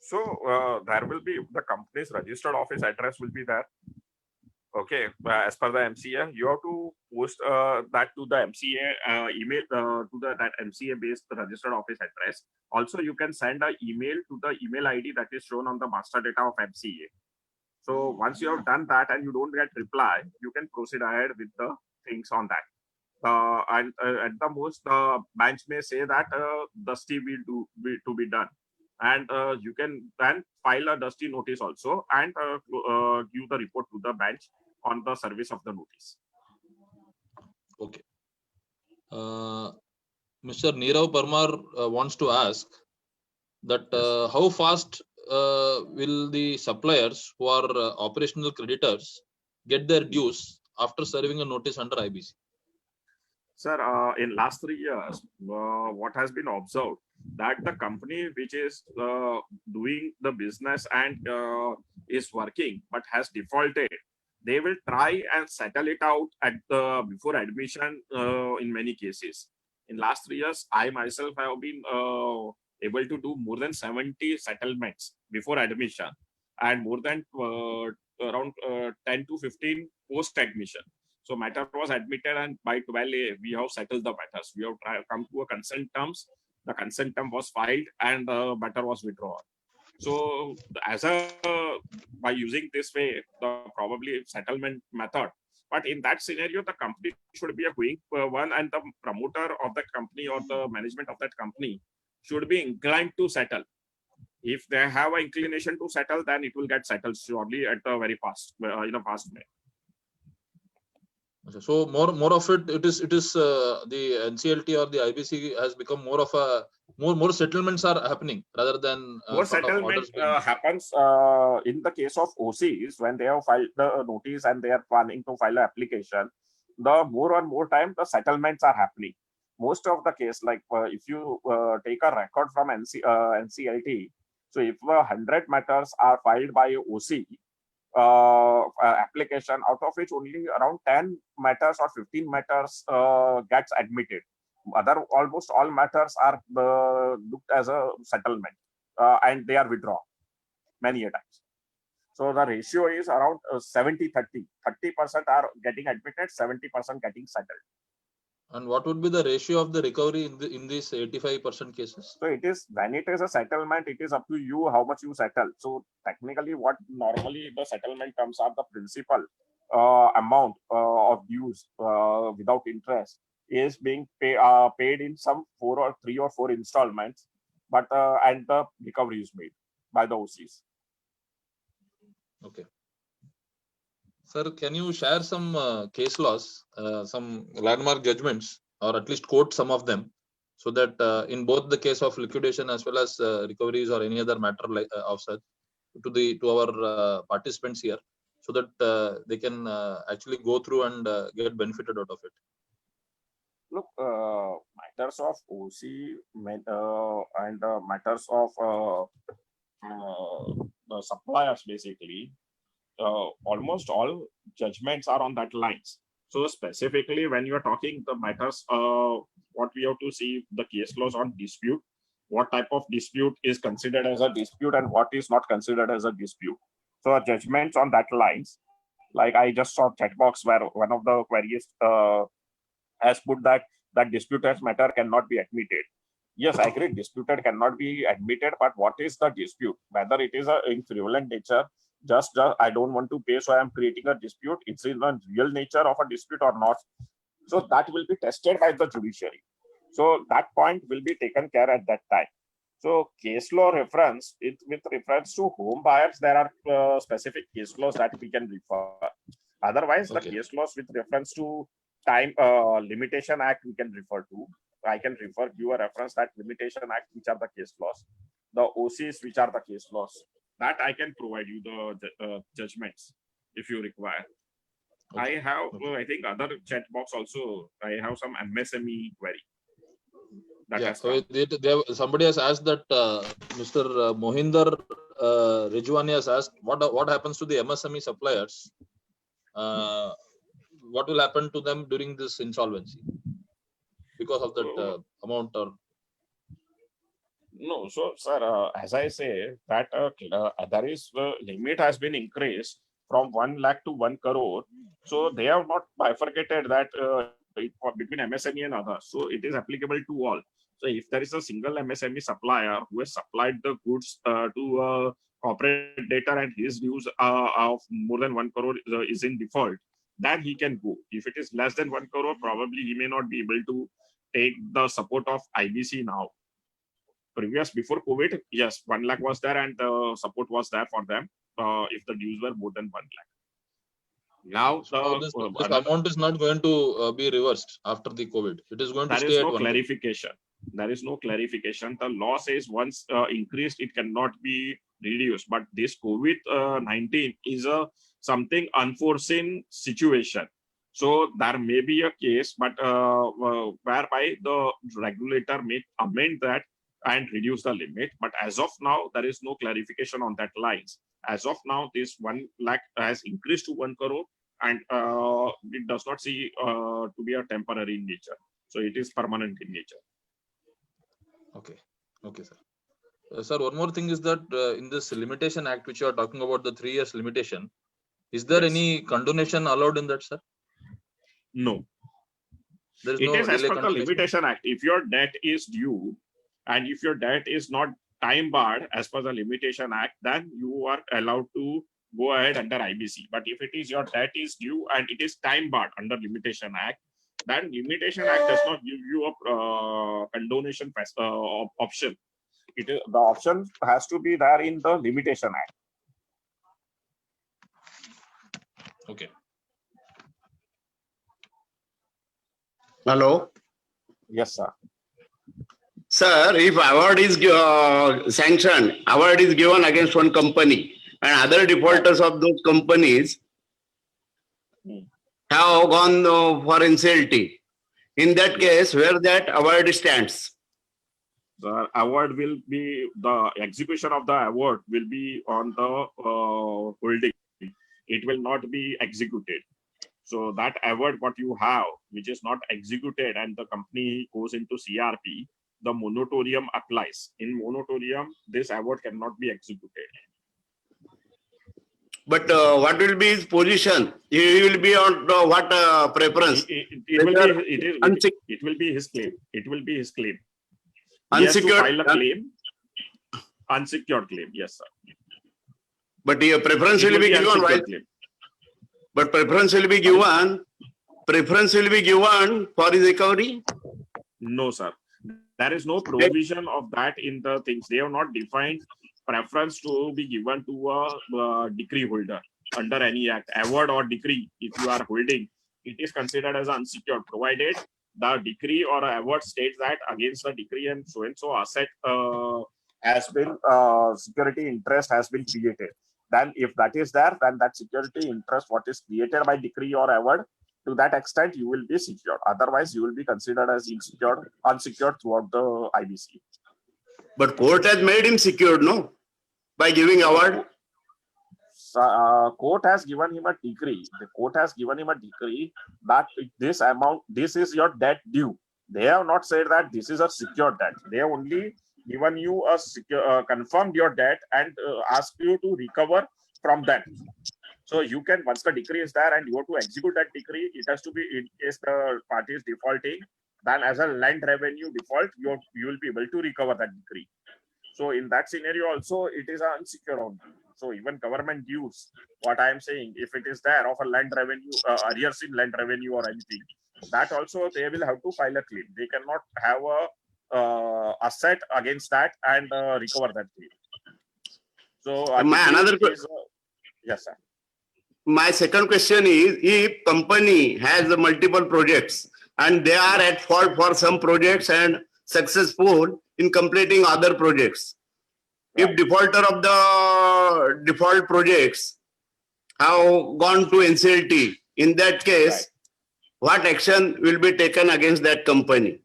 So there will be the company's registered office address will be there. Okay, as per the MCA, you have to post that to the MCA email to that MCA based registered office address. Also, you can send an email to the email ID that is shown on the master data of MCA. So once you have done that and you don't get reply, you can proceed ahead with the things on that. And at the most, the bench may say that dusty will to be done, and you can then file a dusty notice also and give the report to the bench on the service of the notice. Okay. Mr. Nirav Parmar wants to ask that how fast will the suppliers who are operational creditors get their dues after serving a notice under IBC? Sir, in last 3 years, what has been observed that the company which is doing the business and is working but has defaulted, they will try and settle it out at the before admission in many cases. In last 3 years, I myself have been able to do more than 70 settlements before admission and more than around 10 to 15 post admission. So matter was admitted and by 12A, we have settled the matters. We have come to a consent terms. The consent term was filed and the matter was withdrawn. So by using this way, the probably settlement method. But in that scenario, the company should be a going one and the promoter of the company or the management of that company should be inclined to settle. If they have an inclination to settle, then it will get settled surely at a very fast, in a fast way. So more of it is the NCLT or the IBC has become more of a more settlements are happening rather than more settlement happens in the case of OCs when they have filed the notice and they are planning to file an application. The more and more time the settlements are happening. Most of the case, like if you take a record from NCLT, so if 100 matters are filed by OC application, out of which only around 10 matters or 15 matters gets admitted. Almost all matters are looked as a settlement and they are withdrawn many a times. So the ratio is around 70-30. 30% are getting admitted, 70% getting settled. And what would be the ratio of the recovery in these 85% cases? So it is when it is a settlement, it is up to you how much you settle. So technically, what normally the settlement terms are the principal amount of dues without interest is being paid in some 3 or 4 installments, but and the recovery is made by the OCs. Okay. Sir, can you share some case laws, some landmark judgments, or at least quote some of them, so that in both the case of liquidation as well as recoveries or any other matter like of such, to our participants here, so that they can actually go through and get benefited out of it? Look, matters of OC and matters of the suppliers, basically, almost all judgments are on that lines. So specifically, when you are talking the matters, what we have to see the case laws on dispute, what type of dispute is considered as a dispute and what is not considered as a dispute. So judgments on that lines, like I just saw chat box where one of the queries has put that disputed matter cannot be admitted. Yes, I agree, disputed cannot be admitted, but what is the dispute? Whether it is in frivolent nature, just I don't want to pay, so I am creating a dispute. It's in the real nature of a dispute or not. So that will be tested by the judiciary. So that point will be taken care at that time. So case law reference, with reference to home buyers, there are specific case laws that we can refer. Otherwise, the case laws with reference to time limitation act we can refer to. I can give a reference that limitation act, which are the case laws, the OCs, which are the case laws. That I can provide you the judgments if you require. Okay. I have, I think, other chat box also. I have some MSME query. Somebody has asked that Mr. Mohinder Rijwani has asked what happens to the MSME suppliers. What will happen to them during this insolvency because of that amount? Or no, so sir, as I say that there is limit has been increased from 1 lakh to 1 crore. So they have not bifurcated that between MSME and others. So it is applicable to all. So if there is a single MSME supplier who has supplied the goods to a corporate debtor and his dues of more than 1 crore is in default, then he can go. If it is less than 1 crore, probably he may not be able to take the support of IBC now. Before COVID, yes, 1 lakh was there and the support was there for them if the dues were more than 1 lakh. Now, so this amount is not going to be reversed after the COVID. It is going to stay at 1 lakh. Clarification. There is no clarification. The law says once increased, it cannot be reduced. But this COVID-19 is something unforeseen situation. So there may be a case, but whereby the regulator may amend that and reduce the limit. But as of now, there is no clarification on that lines. As of now, this 1 lakh has increased to 1 crore and it does not see to be a temporary in nature. So it is permanent in nature. Okay. Okay, sir. Sir, one more thing is that in this limitation act, which you are talking about, the 3 years limitation, is there any condonation allowed in that, sir? No. There is it no is as per the limitation act. If your debt is due and if your debt is not time barred as per the limitation act, then you are allowed to go ahead under IBC. But if it is your debt is due and it is time barred under limitation act, then limitation act does not give you a condonation option. The option has to be there in the limitation act. Okay. Hello. Yes, sir. Sir, if award is sanctioned, award is given against one company and other defaulters of those companies have gone for NCLT. In that case, where that award stands? The award will be, the execution of the award will be on the holding. It will not be executed. So that award what you have, which is not executed and the company goes into CRP, the moratorium applies. In moratorium, this award cannot be executed. But what will be his position? He will be on what preference? It will be his claim. It will be his claim. Unsecured, he has to file a claim. Unsecured claim, yes, sir. But your preference will be given. Why? But preference will be given. Preference will be given for his recovery. No, sir. There is no provision of that in the things. They have not defined preference to be given to a decree holder under any act. Award or decree, if you are holding, it is considered as unsecured, provided the decree or award states that against the decree and so asset has been security interest has been created. Then if that is there, then that security interest what is created by decree or award, to that extent you will be secured. Otherwise you will be considered as unsecured throughout the IBC. But court has made him secured, no? By giving award. Court has given him a decree. The court has given him a decree that this amount, this is your debt due. They have not said that this is a secured debt. They have only given you a confirmed your debt and asked you to recover from that. So you can, once the decree is there and you have to execute that decree, it has to be, in case the party is defaulting, then as a land revenue default, you will be able to recover that decree. So in that scenario also, it is unsecured only. So even government dues, what I am saying, if it is there of a land revenue, arrears in land revenue or anything, that also they will have to file a claim. They cannot have a asset against that and recover that claim. So yes, sir. My second question is, if company has multiple projects and they are at fault for some projects and successful in completing other projects, right. If defaulter of the default projects have gone to NCLT, in that case, right. What action will be taken against that company?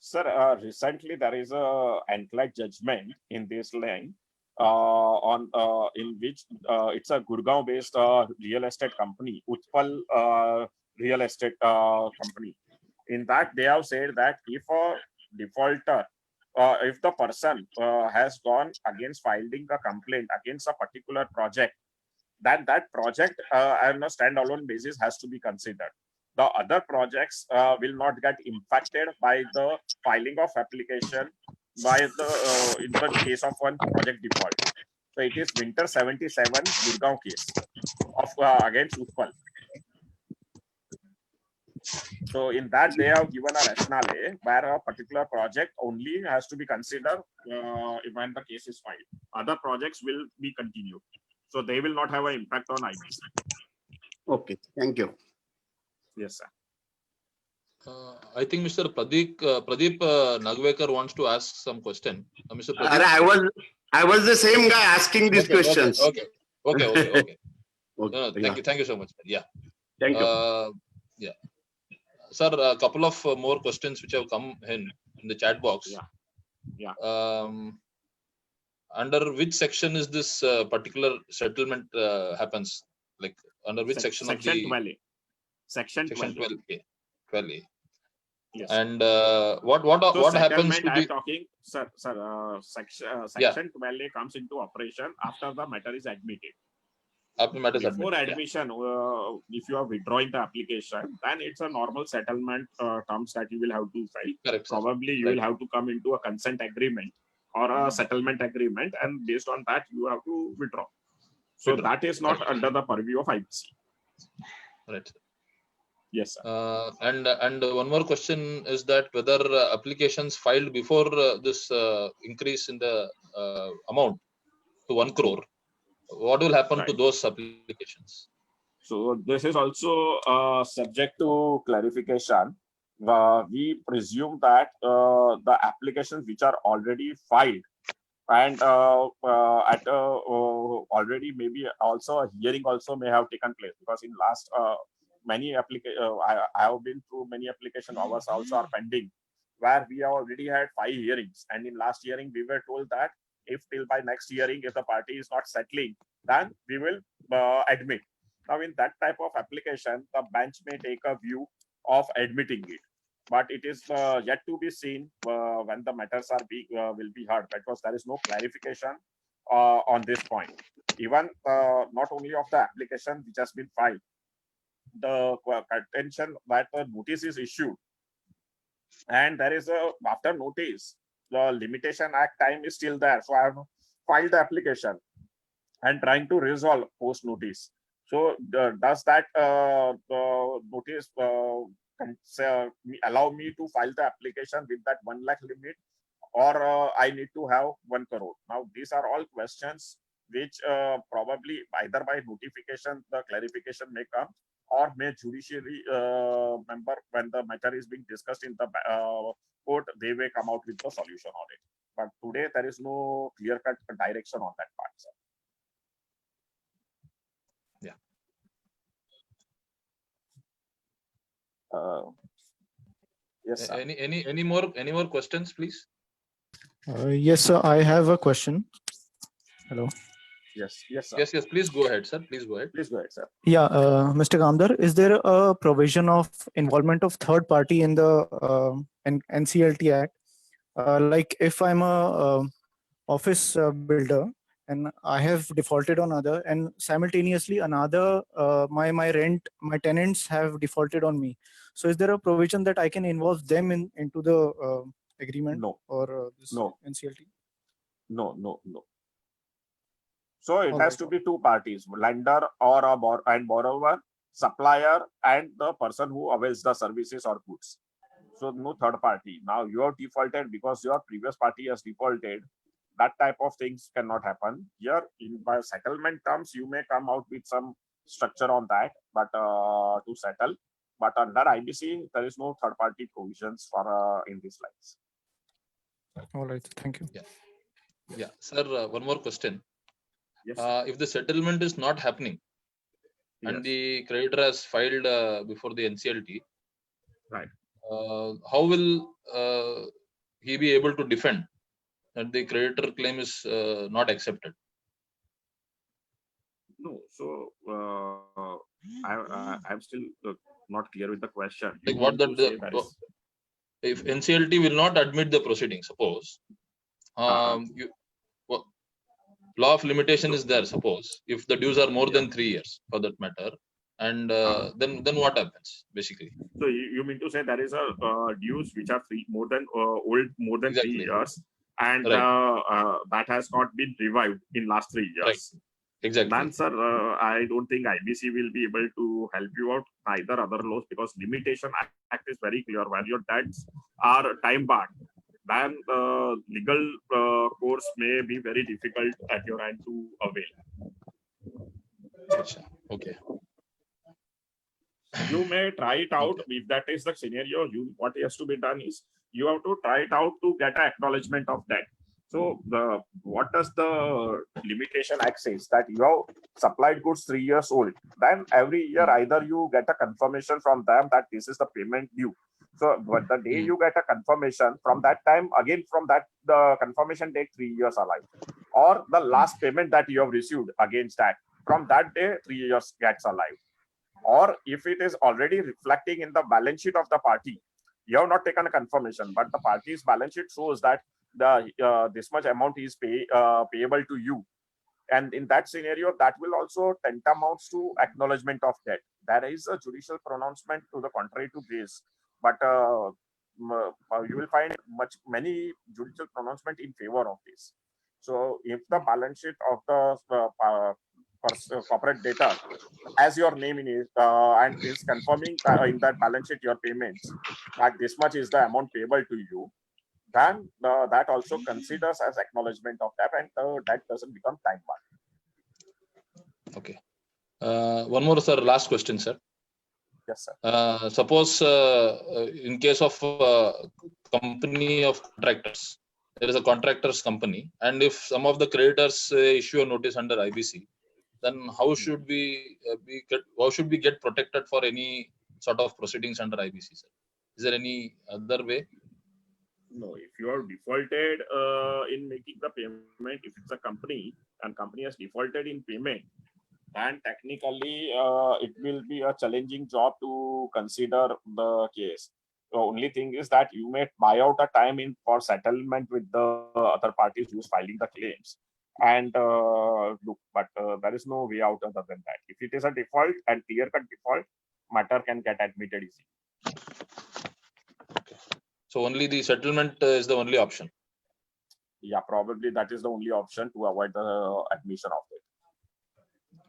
Sir, recently there is a NCLAT judgment in this line. In which it's a Gurgaon based real estate company, Utpal real estate company. In that they have said that if a defaulter, if the person has gone against filing a complaint against a particular project, then that project on a standalone basis has to be considered. The other projects will not get impacted by the filing of application by the in the case of one project default. So it is Winter 77 Gurgaon case of against Utpal. So in that they have given a rationale where a particular project only has to be considered when the case is filed. Other projects will be continued. So they will not have an impact on IBC. Okay, thank you. Yes, sir. I think Mr. Pradeep Nagvekar wants to ask some question. Mr. Pradeep? I was the same guy asking these questions. Okay. Thank you so much. Yeah. Thank you. Yeah. Sir, a couple of more questions which have come in the chat box. Yeah. Under which section is this particular settlement happens? Like under which section of the 12A. Section 12A. 12A. Yes. And what happens to the talking, sir? Section 12A comes into operation after the matter is admitted. Before admission, if you are withdrawing the application, then it's a normal settlement terms that you will have to file. Correct, probably you will have to come into a consent agreement or a settlement agreement, and based on that you have to withdraw. So that is not under the purview of IBC. Right. Yes, sir. And one more question is that whether applications filed before this increase in the amount to 1 crore, what will happen to those applications? So this is also subject to clarification. We presume that the applications which are already filed and already maybe also a hearing also may have taken place, because in last many I have been through many application hours also are pending, where we have already had 5 hearings, and in last hearing we were told that if till by next hearing if the party is not settling, then we will admit. Now in that type of application, the bench may take a view of admitting it, but it is yet to be seen when the matters are will be heard, because there is no clarification on this point. Even not only of the application which has been filed, the contention that the notice is issued, and there is a after notice, the Limitation Act time is still there. So I have filed the application and trying to resolve post notice. So does that notice allow me to file the application with that 1 lakh limit, or I need to have 1 crore? Now, these are all questions which probably either by notification the clarification may come, or may judiciary member, when the matter is being discussed in the court, they may come out with the solution on it. But today there is no clear-cut direction on that part, sir. Yes, sir. Any more questions, please? Yes, sir. I have a question. Hello. Yes, sir. Yes. Please go ahead, sir. Please go ahead, sir. Yeah, Mr. Kamdar, is there a provision of involvement of third party in the NCLT Act? Like if I'm a office builder and I have defaulted on other, and simultaneously another my tenants have defaulted on me. So is there a provision that I can involve them into the agreement? No. Or this No. NCLT? No. So it has to be two parties: lender or and borrower, supplier, and the person who avails the services or goods. So no third party. Now you have defaulted because your previous party has defaulted. That type of things cannot happen. Here, by settlement terms, you may come out with some structure on that, but to settle. But under IBC, there is no third party provisions for in these lines. All right. Thank you. Yeah, sir. One more question. Yes. If the settlement is not happening, and the creditor has filed before the NCLT, right? How will he be able to defend that the creditor claim is not accepted? No, so I'm still not clear with the question. Like what if NCLT will not admit the proceeding, suppose law of limitation is there, suppose if the dues are more than 3 years for that matter, and then what happens basically? So you mean to say there is a dues which are more than 3 years, and that has not been revived in last 3 years. Right. Exactly. Then, sir, I don't think IBC will be able to help you out, neither other laws, because Limitation Act is very clear. When your debts are time barred, then the legal course may be very difficult at your end to avail. Okay. You may try it out. If that is the scenario, what has to be done is you have to try it out to get an acknowledgement of that. So what does the Limitation Act says? That you have supplied goods 3 years old. Then every year either you get a confirmation from them that this is the payment due. So but the day you get a confirmation, from that time, again from that the confirmation date 3 years alive. Or the last payment that you have received against that, from that day 3 years gets alive. Or if it is already reflecting in the balance sheet of the party, you have not taken a confirmation, but the party's balance sheet shows that the this much amount is payable to you, and in that scenario, that will also tantamounts to acknowledgement of debt. There is a judicial pronouncement to the contrary to this, but you will find many judicial pronouncement in favor of this. So if the balance sheet of the corporate debtor as your name in it and is confirming in that balance sheet your payments that this much is the amount payable to you, then that also considers as acknowledgement of that, and that doesn't become time barred. Okay. One more, sir. Last question, sir. Yes, sir. Suppose in case of company of contractors, there is a contractors company, and if some of the creditors issue a notice under IBC, then how should we get protected for any sort of proceedings under IBC, sir? Is there any other way? No, if you are defaulted in making the payment, if it's a company and company has defaulted in payment, then technically it will be a challenging job to consider the case. The only thing is that you may buy out a time in for settlement with the other parties who's filing the claims. And look, but there is no way out other than that. If it is a default and clear-cut default, matter can get admitted easily. So only the settlement is the only option. Yeah, probably that is the only option to avoid the admission of it.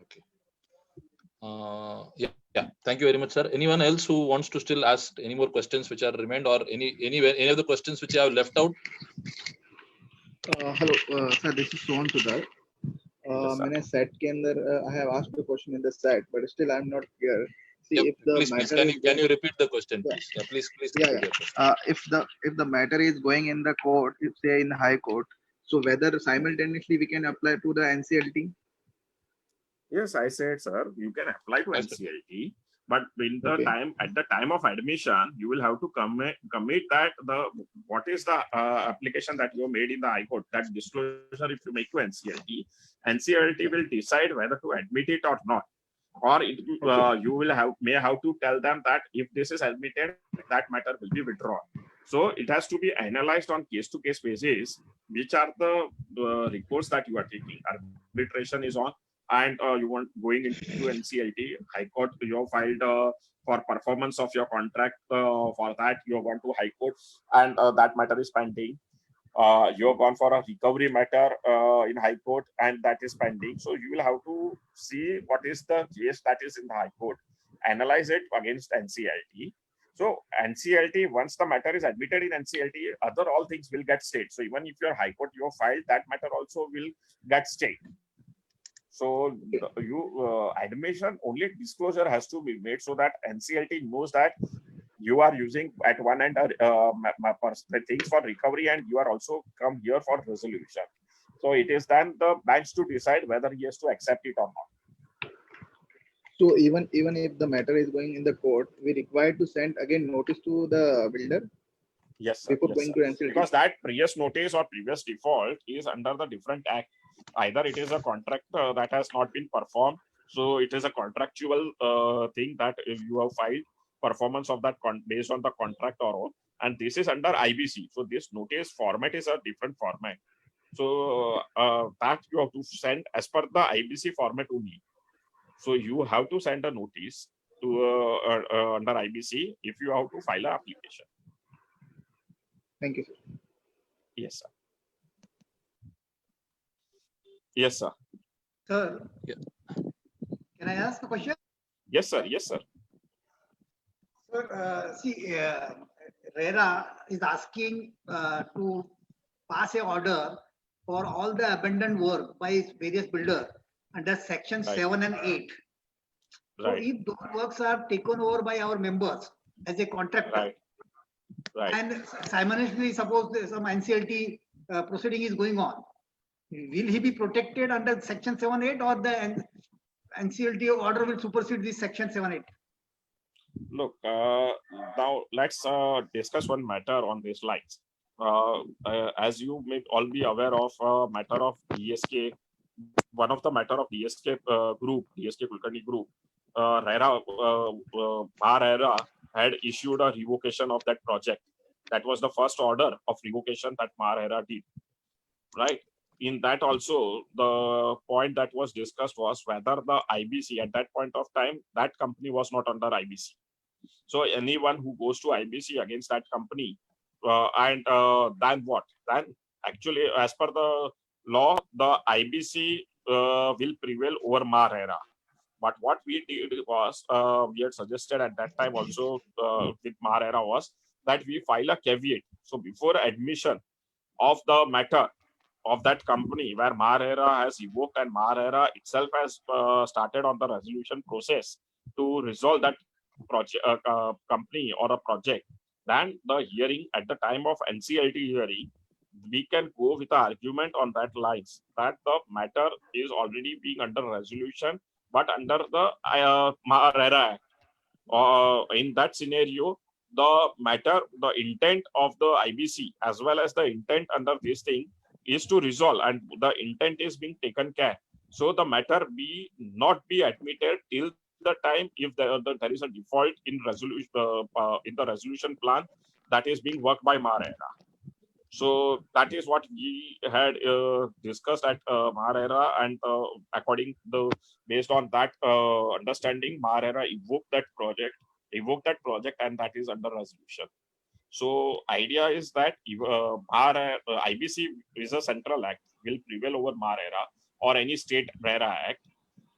Okay. Yeah. Thank you very much, sir. Anyone else who wants to still ask any more questions which are remained, or any of the questions which I have left out? Hello, sir. This is Sohan Sudhar. मैंने set के अंदर I have asked the question in the set, but still I'm not clear. See, Yep, if the please, matter can you repeat the question, please? Yeah, please repeat your question. If the matter is going in the court, if say in High Court, so whether simultaneously we can apply to the NCLT? Yes, I said, sir, you can apply to NCLT, but in the at the time of admission, you will have to commit that what is the application that you made in the High Court, that disclosure. If you make to NCLT, NCLT will decide whether to admit it or not, or you will may have to tell them that if this is admitted, that matter will be withdrawn. So it has to be analyzed on case-to-case basis, which are the recourse that you are taking. Arbitration is on, and you want going into NCLT, High Court, you have filed for performance of your contract. For that, you have gone to High Court, and that matter is pending. You have gone for a recovery matter in High Court, and that is pending. So you will have to see what is the case that is in the High Court, analyze it against NCLT. So NCLT, once the matter is admitted in NCLT, all things will get stayed. So even if your High Court you have filed, that matter also will get stayed. So admission, only disclosure has to be made so that NCLT knows that you are using at one end the things for recovery, and you are also come here for resolution. So it is then the bench to decide whether he has to accept it or not. So even if the matter is going in the court, we required to send again notice to the builder? Yes, sir. Before going to NCLT? Because that previous notice or previous default is under the different act. Either it is a contract that has not been performed, so it is a contractual thing that if you have filed performance of that based on the contract or all, and this is under IBC. So this notice format is a different format. So that you have to send as per the IBC format only. So you have to send a notice to under IBC if you have to file an application. Thank you, sir. Yes, sir. Yes, sir. Sir, can I ask a question? Yes, sir. Yes, sir. Sir, see, RERA is asking to pass an order for all the abandoned work by various builders under section 7 and 8. So if those works are taken over by our members as a contractor, and simultaneously suppose some NCLT proceeding is going on, will he be protected under section 7-8, or the NCLT order will supersede this section 7-8? Look, now let's discuss one matter on these lines. As you may all be aware of, matter of DSK, one of the matter of DSK group, DSK Kulkarni group, RERA had issued a revocation of that project. That was the first order of revocation that RERA did, right? In that also, the point that was discussed was whether the IBC at that point of time, that company was not under IBC. So anyone who goes to IBC against that company, and then what? Then actually, as per the law, the IBC will prevail over RERA. But what we did was, we had suggested at that time also with RERA was that we file a caveat. So before admission of the matter of that company where RERA has evoked and RERA itself has started on the resolution process to resolve that project company or a project, then the hearing at the time of NCLT hearing, we can go with the argument on that lines that the matter is already being under resolution, but under the RERA Act. In that scenario, the matter, the intent of the IBC as well as the intent under this thing is to resolve, and the intent is being taken care. So the matter be not be admitted till the time if there is a default in resolution in the resolution plan that is being worked by RERA. So that is what we had discussed at RERA, and according to based on that understanding, RERA evoked that project, and that is under resolution. So idea is that IBC is a central act will prevail over RERA or any state RERA act.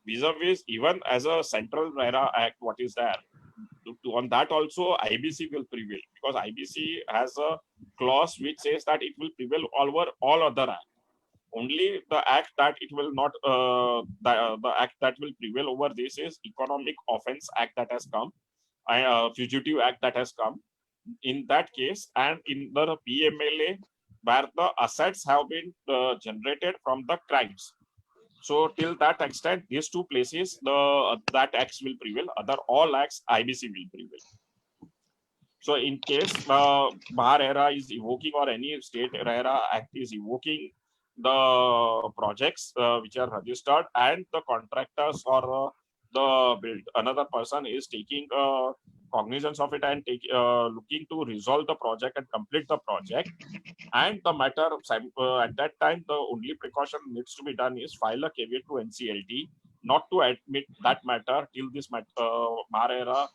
vis-a-vis even as a central RERA Act, what is there, on that also IBC will prevail, because IBC has a clause which says that it will prevail over all other acts. Only the act that it will not, the act that will prevail over this is Economic Offence Act that has come, Fugitive Act that has come. In that case, and in the PMLA, where the assets have been generated from the crimes. So till that extent, these two places, that acts will prevail. Other all acts, IBC will prevail. So in case Bahar RERA is evoking, or any state RERA Act is evoking the projects which are registered, and the contractors or another person is taking cognizance of it and looking to resolve the project and complete the project, and the matter at that time, the only precaution needs to be done is file a caveat to NCLT not to admit that matter till this Bahar RERA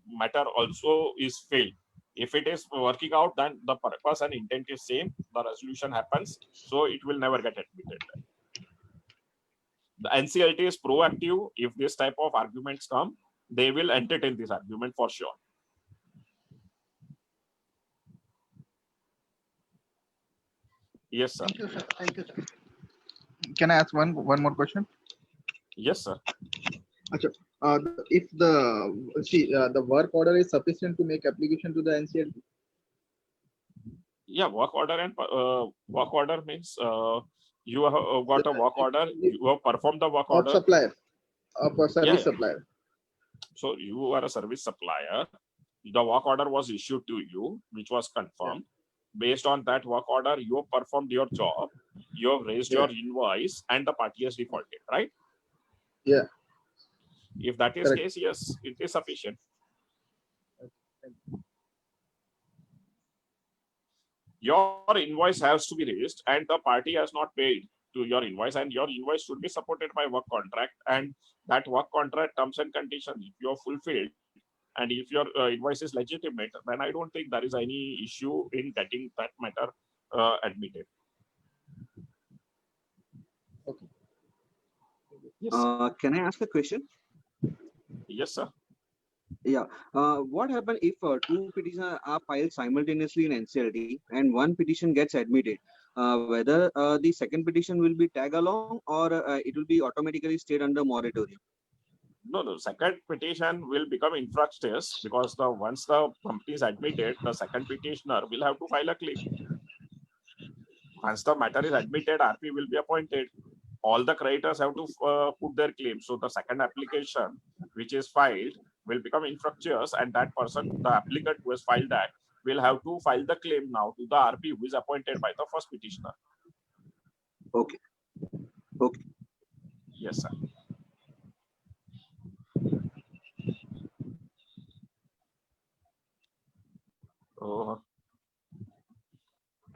matter also is failed. If it is working out, then the purpose and intent is same, the resolution happens, so it will never get admitted. The NCLT is proactive. If this type of arguments come, they will entertain this argument for sure. Yes, sir. Thank you, sir. Thank you, sir. Can I ask one more question? Yes, sir. If the work order is sufficient to make application to the NCLT? Yeah, work order, and work order means you have got a work order, you have performed the work order. Supplier, of a service supplier. So you are a service supplier. The work order was issued to you, which was confirmed. Based on that work order, you have performed your job, you have raised your invoice, and the party has defaulted, right? Yeah. If that is the case, yes, it is sufficient. Your invoice has to be raised, and the party has not paid to your invoice, and your invoice should be supported by work contract, and that work contract terms and conditions, if you are fulfilled, and if your invoice is legitimate, then I don't think there is any issue in getting that matter admitted. Okay. Yes. Can I ask a question? Yes, sir. Yeah. What happens if two petitions are filed simultaneously in NCLT and one petition gets admitted? Whether the second petition will be tag along, or it will be automatically stayed under moratorium? No, second petition will become infructuous, because once the company is admitted, the second petitioner will have to file a claim. Once the matter is admitted, RP will be appointed. All the creditors have to put their claim. So the second application, which is filed, will become infructuous, and that person, the applicant who has filed that, will have to file the claim now to the RP who is appointed by the first petitioner. Okay. Okay. Yes, sir.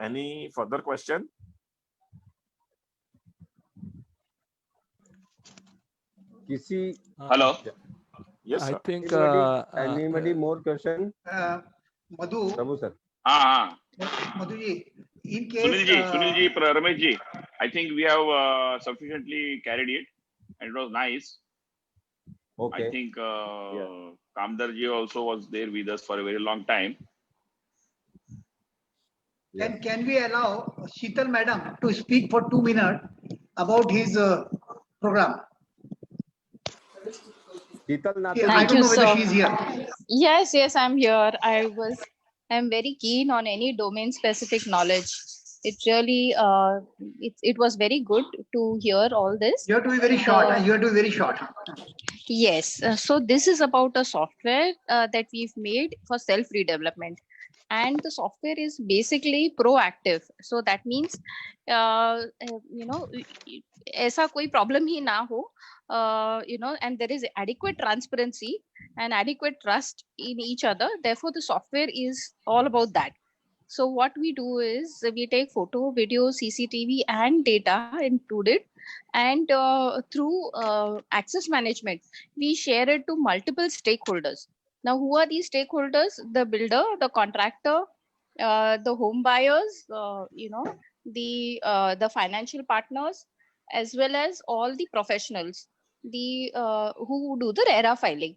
Any further question? Hello. Yes, sir. I think anybody more question? Madhu. Prabhu, sir. Madhuji, in case Sunilji, Rameshji, I think we have sufficiently carried it, and it was nice. Okay. I think Kamdarji also was there with us for a very long time. And can we allow Sheetal Madam to speak for 2 minutes about his program? I don't know whether she's here. Yes, I'm here. I'm very keen on any domain specific knowledge. It really, it was very good to hear all this. You have to be very short. You have to be very short. Yes. So this is about a software that we've made for self-redevelopment. And the software is basically proactive. So that means, ऐसा कोई problem ही ना हो, and there is adequate transparency and adequate trust in each other. Therefore, the software is all about that. So what we do is we take photo, video, CCTV and data included, and through access management, we share it to multiple stakeholders. Now, who are these stakeholders? The builder, the contractor, the home buyers, the financial partners, as well as all the professionals, the who do the RERA filing.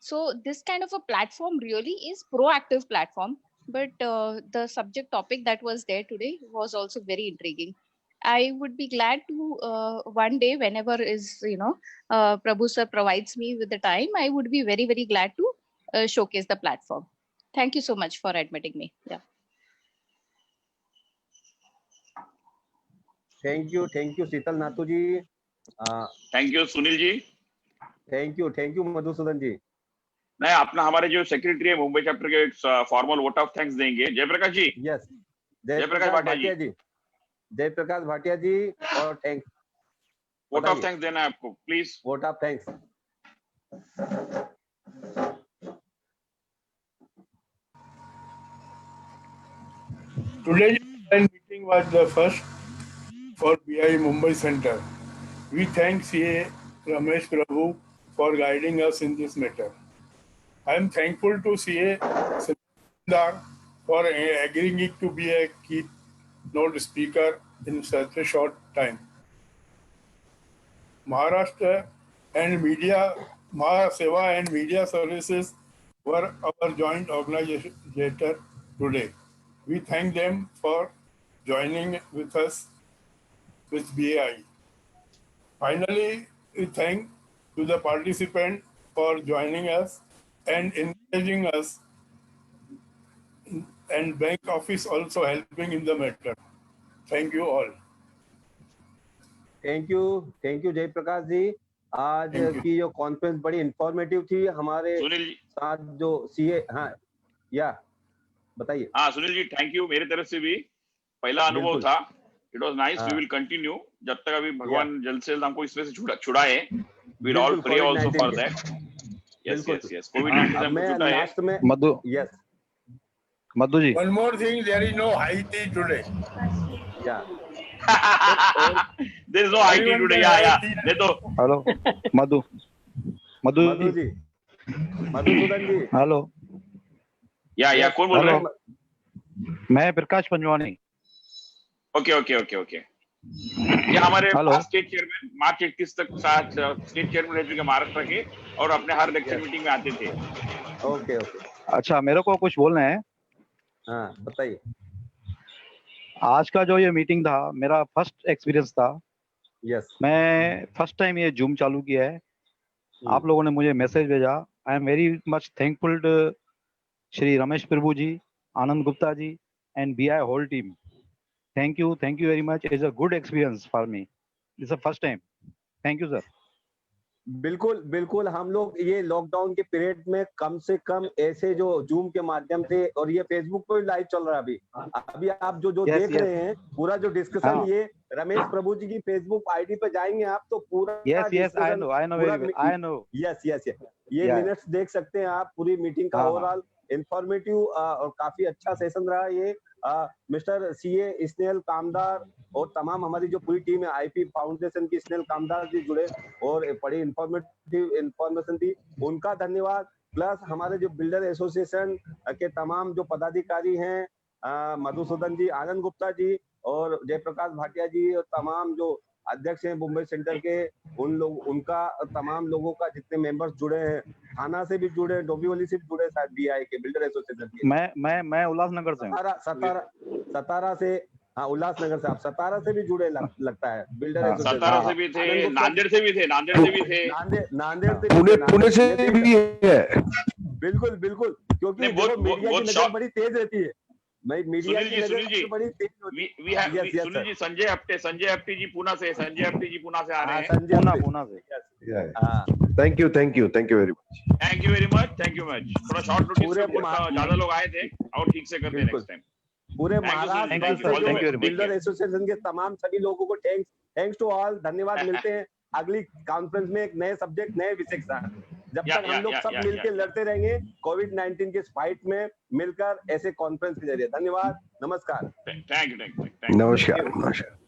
So this kind of a platform really is proactive platform. But the subject topic that was there today was also very intriguing. I would be glad to one day, whenever is Prabhu sir provides me with the time, I would be very, very glad to showcase the platform. Thank you so much for admitting me. Yeah. Thank you, Sheetal Nathu ji. Thank you, Sunil ji. Thank you, Madhusudan ji. नहीं, अपना हमारे जो secretary है Mumbai chapter के formal vote of thanks देंगे जयप्रकाश जी। Yes, Jayaprakash Bhatia जी। जयप्रकाश भाटिया जी और thanks. Vote of thanks देना है आपको, please. Vote of thanks. Today's meeting was the first for BI Mumbai Center. We thank CA Ramesh Prabhu for guiding us in this matter. I am thankful to CA Sindar for agreeing to be a keynote speaker in such a short time. Maharashtra and Media, Mahaseva and Media Services were our joint organizer today. We thank them for joining with us with BI. Finally, we thank to the participant for joining us and engaging us, and bank office also helping in the matter. Thank you all. Thank you Jayprakash ji. आज की जो conference बड़ी informative थी। हमारे साथ जो CA, हाँ या बताइए। हाँ सुनील जी, थैंक यू। मेरे तरफ से भी पहला अनुभव था, it was nice. We will continue जब तक अभी भगवान जल्द से जल्द हमको इसमें से छुड़ाए। We will all pray also for that. Yes yes yes, कोविड-19 से हमको छुड़ाए। लास्ट में Madhu, yes Madhu ji, One more thing, there is no high tea today. Yeah. There is no high tea today. Yeah. दे दो। हेलो मधु, मधु जी, मधुसूदन जी। हेलो। या कौन बोल रहे हैं? मैं प्रकाश पंजवानी। ओके। ये हमारे स्टेट चेयरमैन मार्च 31 तक स्टेट चेयरमैन रह चुके महाराष्ट्र के, और अपने हर लेक्चर मीटिंग में आते थे। ओके। अच्छा, मेरे को कुछ बोलना है। हाँ बताइए। आज का जो ये मीटिंग था, मेरा फर्स्ट एक्सपीरियंस था। यस। मैं फर्स्ट टाइम ये जूम चालू किया है। आप लोगों ने मुझे मैसेज भेजा। I am very much thankful to Shri Ramesh Prabhu ji, Anand Gupta ji and BI whole team. Thank you very much. It's a good experience for me. It's a first time. Thank you sir. बिल्कुल हम लोग ये लॉकडाउन के पीरियड में कम से कम ऐसे जो जूम के माध्यम से, और ये फेसबुक पे भी लाइव चल रहा है अभी आप जो देख रहे हैं पूरा जो डिस्कशन, ये रमेश प्रभु जी की फेसबुक आईडी पे जाएंगे आप तो पूरा I know. यस ये मिनट्स देख सकते हैं आप। पूरी मीटिंग का ओवरऑल इंफॉर्मेटिव और काफी अच्छा सेशन रहा ये। मिस्टर CA स्नेहल कामदार और तमाम हमारी जो पूरी टीम है, IP फाउंडेशन की स्नेहल कामदार जी जुड़े और बड़ी इंफॉर्मेशन थी, उनका धन्यवाद। प्लस हमारे जो बिल्डर एसोसिएशन के तमाम जो पदाधिकारी हैं, मधुसूदन जी, आनंद गुप्ता जी और जयप्रकाश भाटिया जी, और तमाम जो अध्यक्ष हैं मुंबई सेंटर के, उनका तमाम लोगों का जितने मेंबर्स जुड़े हैं, थाना से भी जुड़े, डोंबिवली से भी जुड़े, शायद BI के बिल्डर एसोसिएशन के। मैं उल्लासनगर से हूँ। सतारा से। हाँ, उल्लासनगर से। आप सतारा से भी जुड़े लगता है बिल्डर एसोसिएशन। सतारा से भी थे, नांदेड़ से भी थे। नांदेड़ से पुणे से भी है। बिल्कुल क्योंकि मीडिया की नजर बड़ी तेज रहती है। मीडिया की नजर बड़ी तेज होती है। सुनील जी, संजय हफ्ते जी पूना से आ रहे हैं। पूना से। Thank you very much. Thank you very much. थोड़ा शॉर्ट नोटिस पे ज्यादा लोग आए थे, और ठीक से करते नेक्स्ट टाइम। पूरे महाराष्ट्र बिल्डर एसोसिएशन के तमाम सभी लोगों को थैंक्स टू ऑल, धन्यवाद। मिलते हैं अगली कॉन्फ्रेंस में एक नए सब्जेक्ट, नए विषय के साथ। जब तक हम लोग सब मिलकर लड़ते रहेंगे कोविड-19 के फाइट में, मिलकर ऐसे कॉन्फ्रेंस के जरिए। धन्यवाद, नमस्कार। Thank you. नमस्कार।